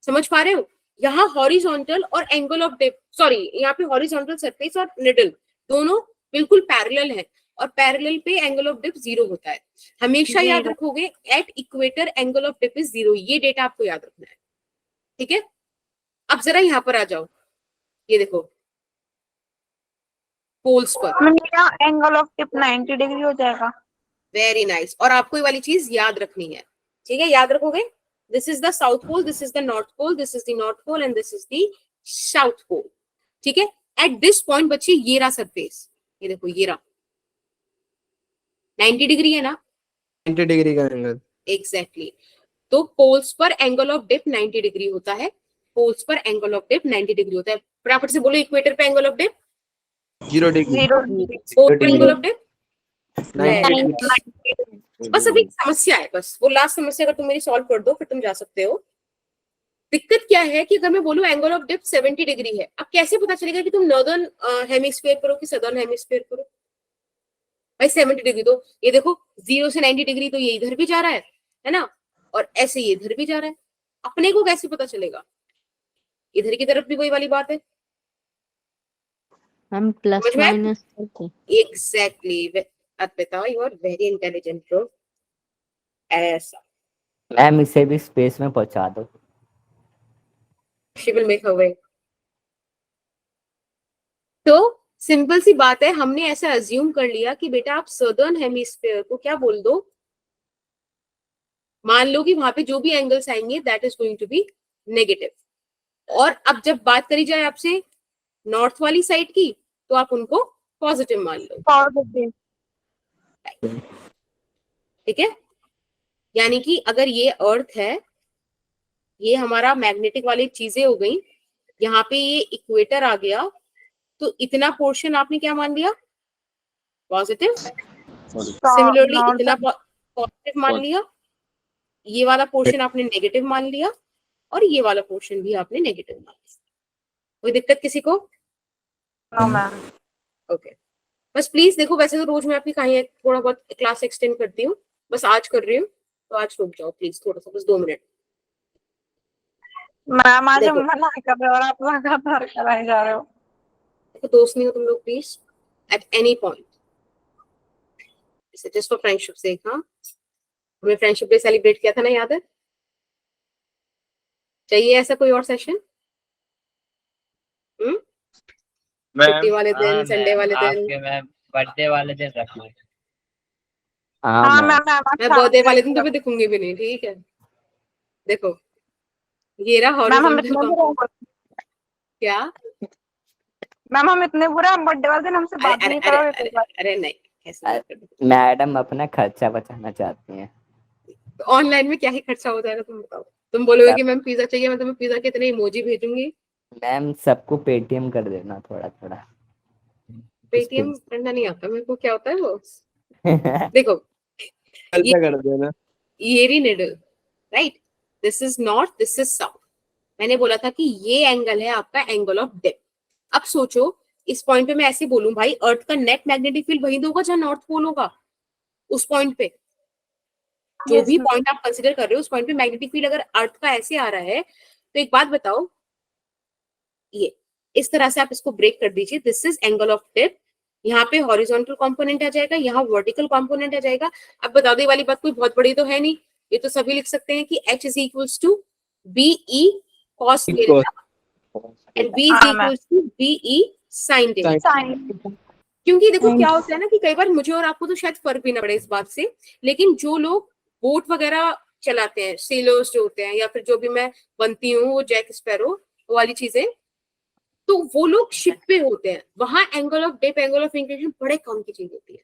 समझ पा रहे हो. यहाँ हॉरिजॉन्टल और एंगल ऑफ डेप्थ, सॉरी यहाँ पे हॉरिजॉन्टल सरफेस और निडल दोनों बिल्कुल पैरेलल है. और पैरेलल पे एंगल ऑफ डेप्थ 0 होता है. हमेशा याद रखोगे at equator angle of depth is 0. ये डेटा आपको याद रखना है. ठीक है. अब जरा यहाँ पर आ जाओ. ये देखो पोल्स पर. मेरा एंगल ऑफ टिप 90 डिग्री हो जाएगा. Very nice. और आपको ये वाली चीज याद रखनी है. ठीक है, याद रखोगे. This is the south pole, this is the north pole, this is the north pole and this is the south pole. ठीक है. एट दिस पॉइंट बच्चे ये रहा सरफेस. ये देखो ये रहा 90 डिग्री है ना. 90 डिग्री का एंगल. एग्जैक्टली. तो पोल्स पर एंगल ऑफ डेप्थ 90 डिग्री होता है. पोल्स पर एंगल ऑफ डेप्थ 90 डिग्री होता है. फटाफट से बोलो इक्वेटर पे angle of depth 0 degree. 0 degree. Pole पर एंगल ऑफ डेप्थ 90 डिग्री. बस अभी एक समस्या है. बस वो लास्ट समस्या अगर तुम मेरी सॉल्व कर दो फिर तुम जा सकते हो. दिक्कत क्या है कि अगर मैं बोलूं एंगल ऑफ डेप्थ 70 डिग्री है, अब कैसे पता चलेगा कि तुम नॉर्दर्न हेमिस्फीयर पर हो कि सदर्न हेमिस्फीयर पर हो. भाई 70 डिग्री तो ये देखो 0 से 90 डिग्री तो ये इधर भी जा रहा है ना. और ऐसे ये इधर भी जा रहा है. अपने को कैसे पता चलेगा. इधर की तरफ भी वही वाली बात है. हम प्लस समझ में आया? माइनस करके. Exactly. Arpita you are very intelligent bro. ऐसा मैम इसे भी स्पेस में पहुंचा दो. She will make her way. तो सिंपल सी बात है. हमने ऐसा अज्यूम कर लिया कि बेटा आप सदर्न हेमिस्फीयर को क्या बोल दो, मान लो कि वहां पे जो भी एंगल्स आएंगे that is going to be negative. और अब जब बात करी जाए आपसे नॉर्थ वाली साइड की तो आप उनको पॉजिटिव मान लो. पॉजिटिव. ठीक है. यानी कि अगर ये अर्थ है, ये हमारा मैग्नेटिक वाली चीजें हो गई, यहाँ पे ये इक्वेटर आ गया, तो इतना पोर्शन आपने क्या मान लिया पॉजिटिव. सिमिलरली इतना पॉजिटिव मान लिया. ये वाला पोर्शन आपने नेगेटिव मान लिया और ये वाला पोर्शन भी आपने नेगेटिव मान लिया. कोई दिक्कत किसी को? No ma'am. ओके. बस प्लीज देखो, वैसे तो रोज मैं आपकी कहानी थोड़ा बहुत क्लास एक्सटेंड करती हूँ, बस आज कर रही हूँ तो आज रुक जाओ प्लीज थोड़ा सा, बस 2 मिनट. मैम आज देखो. हम मना कर रहे हो और आप लगातार कराए जा रहे हो. देखो दोस्त नहीं हो तुम लोग please at any point. Just for friendship से. हाँ हमने फ्रेंडशिप डे सेलिब्रेट किया था ना, याद है. चाहिए ऐसा कोई और सेशन? छुट्टी वाले दिन, संडे वाले दिन? आपके मैम बर्थडे वाले दिन रख लो। हाँ हाँ मैम मैम मैम मैं अच्छा बर्थडे वाले दिन तो मैं दिखूंगी भी नहीं, ठीक है? देखो ये रहा मैम हम हॉरिजॉन्टल इतने बुरे क्या? मैम हम इतने बुरे, हम बर्थडे वाले दिन हमसे बात अरे नहीं अरे करोगे अरे कोई बात। अरे नहीं, ऐसे मत करो। मैडम अपना खर्चा बचाना चाहती हैं। तो ऑनलाइन में क्या ही खर्चा हो जाएगा तुम बताओ? तुम बोलोगे कि मैम पिज्जा चाहिए, मैं तुम्हें पिज्जा के इतने इमोजी भेजूंगी। मैम सबको पेटीएम कर देना थोड़ा थोड़ा। पेटीएम करना नहीं आता मेरे को, क्या होता है वो? देखो खर्चा कर देना। ये needle, right? This is north, this is south. मैंने बोला था कि ये एंगल है आपका एंगल ऑफ डेप्थ। अब सोचो इस पॉइंट पे मैं ऐसे बोलूं, भाई अर्थ का नेट मैग्नेटिक फील्ड वही होगा जहां नॉर्थ पोल होगा। उस पॉइंट पे जो Yes, भी ma'am. पॉइंट आप कंसिडर कर रहे हो, उस पॉइंट पे मैग्नेटिक फील्ड अगर अर्थ का ऐसे आ रहा है, तो एक बात बताओ, ये इस तरह से आप इसको ब्रेक कर दीजिए। This is angle of depth. यहाँ पे हॉरिजॉन्टल कंपोनेंट आ जाएगा, यहाँ वर्टिकल कंपोनेंट आ जाएगा। अब बता दो, ये वाली बात कोई बहुत बड़ी तो है नहीं, ये तो सभी लिख सकते हैं कि H is equals to BE cos delta and B is हाँ, equals to BE sin delta। Sign. क्योंकि देखो क्या होता है ना कि कई बार मुझे और आपको तो शायद फर्क भी ना पड़े इस बात से, लेकिन जो लोग बोट वगैरह चलाते हैं, सेलर्स जो होते हैं, या फिर जो भी मैं बनती हूँ वो जैक स्पैरो वो वाली चीजें, तो वो लोग शिप पे होते हैं, वहां angle of dip, angle of inclination बड़े कम की चीज होती है।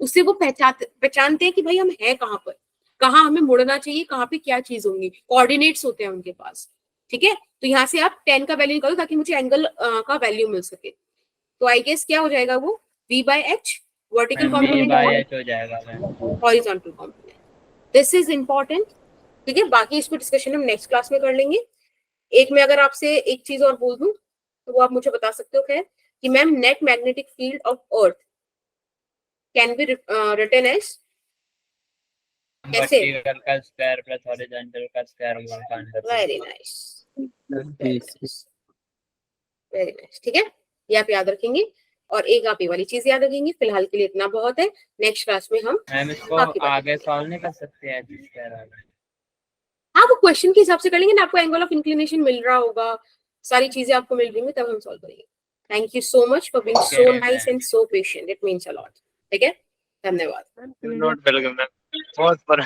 उससे वो पहचानते हैं कि भाई हम हैं कहाँ पर, कहाँ हमें मुड़ना चाहिए, कहाँ पे क्या चीज होंगी, कोऑर्डिनेट्स होते हैं उनके पास। ठीक है, तो यहाँ से आप 10 का वैल्यू निकालो ताकि मुझे एंगल का वैल्यू मिल सके। तो आई गेस क्या हो जाएगा वो V/H vertical ma'am component V/H हो जाएगा ma'am. Horizontal component. This is important. ठीक है, बाकी इसको डिस्कशन हम नेक्स्ट क्लास में कर लेंगे। एक में अगर आपसे एक चीज और बोल दूं तो वो आप मुझे बता सकते हो खैर कि ma'am net magnetic field of earth can be written as कैसे? वर्टिकल का स्क्वायर प्लस हॉरिजॉन्टल का स्क्वायर का under. Very nice, very nice. ठीक है, ये आप याद रखेंगे, और एक आप ये वाली चीज याद रखेंगे। फिलहाल के लिए इतना बहुत है, नेक्स्ट क्लास में हम मैम इसको बाकी बातें आगे करेंगे। सॉल्व नहीं कर सकते हैं स्क्वायर आगे? हाँ, वो क्वेश्चन के हिसाब से कर लेंगे ना, आपको एंगल ऑफ इंक्लिनेशन मिल रहा होगा, सारी चीजें आपको मिल रही होंगी, तब हम सॉल्व करेंगे। Thank you so much for being so nice and so patient, it means a lot. ठीक है, धन्यवाद। नोट वेलकम मैम, बहुत पर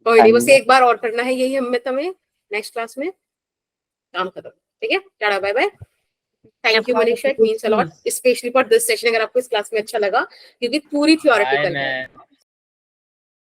कोई नहीं, बस एक बार और करना है, यही हिम्मत हमें, नेक्स्ट क्लास में काम खत्म। ठीक है, tata bye bye. Thank you Manisha, it means a lot, specially for this session. अगर आपको इस क्लास में अच्छा लगा, क्योंकि पूरी थ्योरेटिकल है।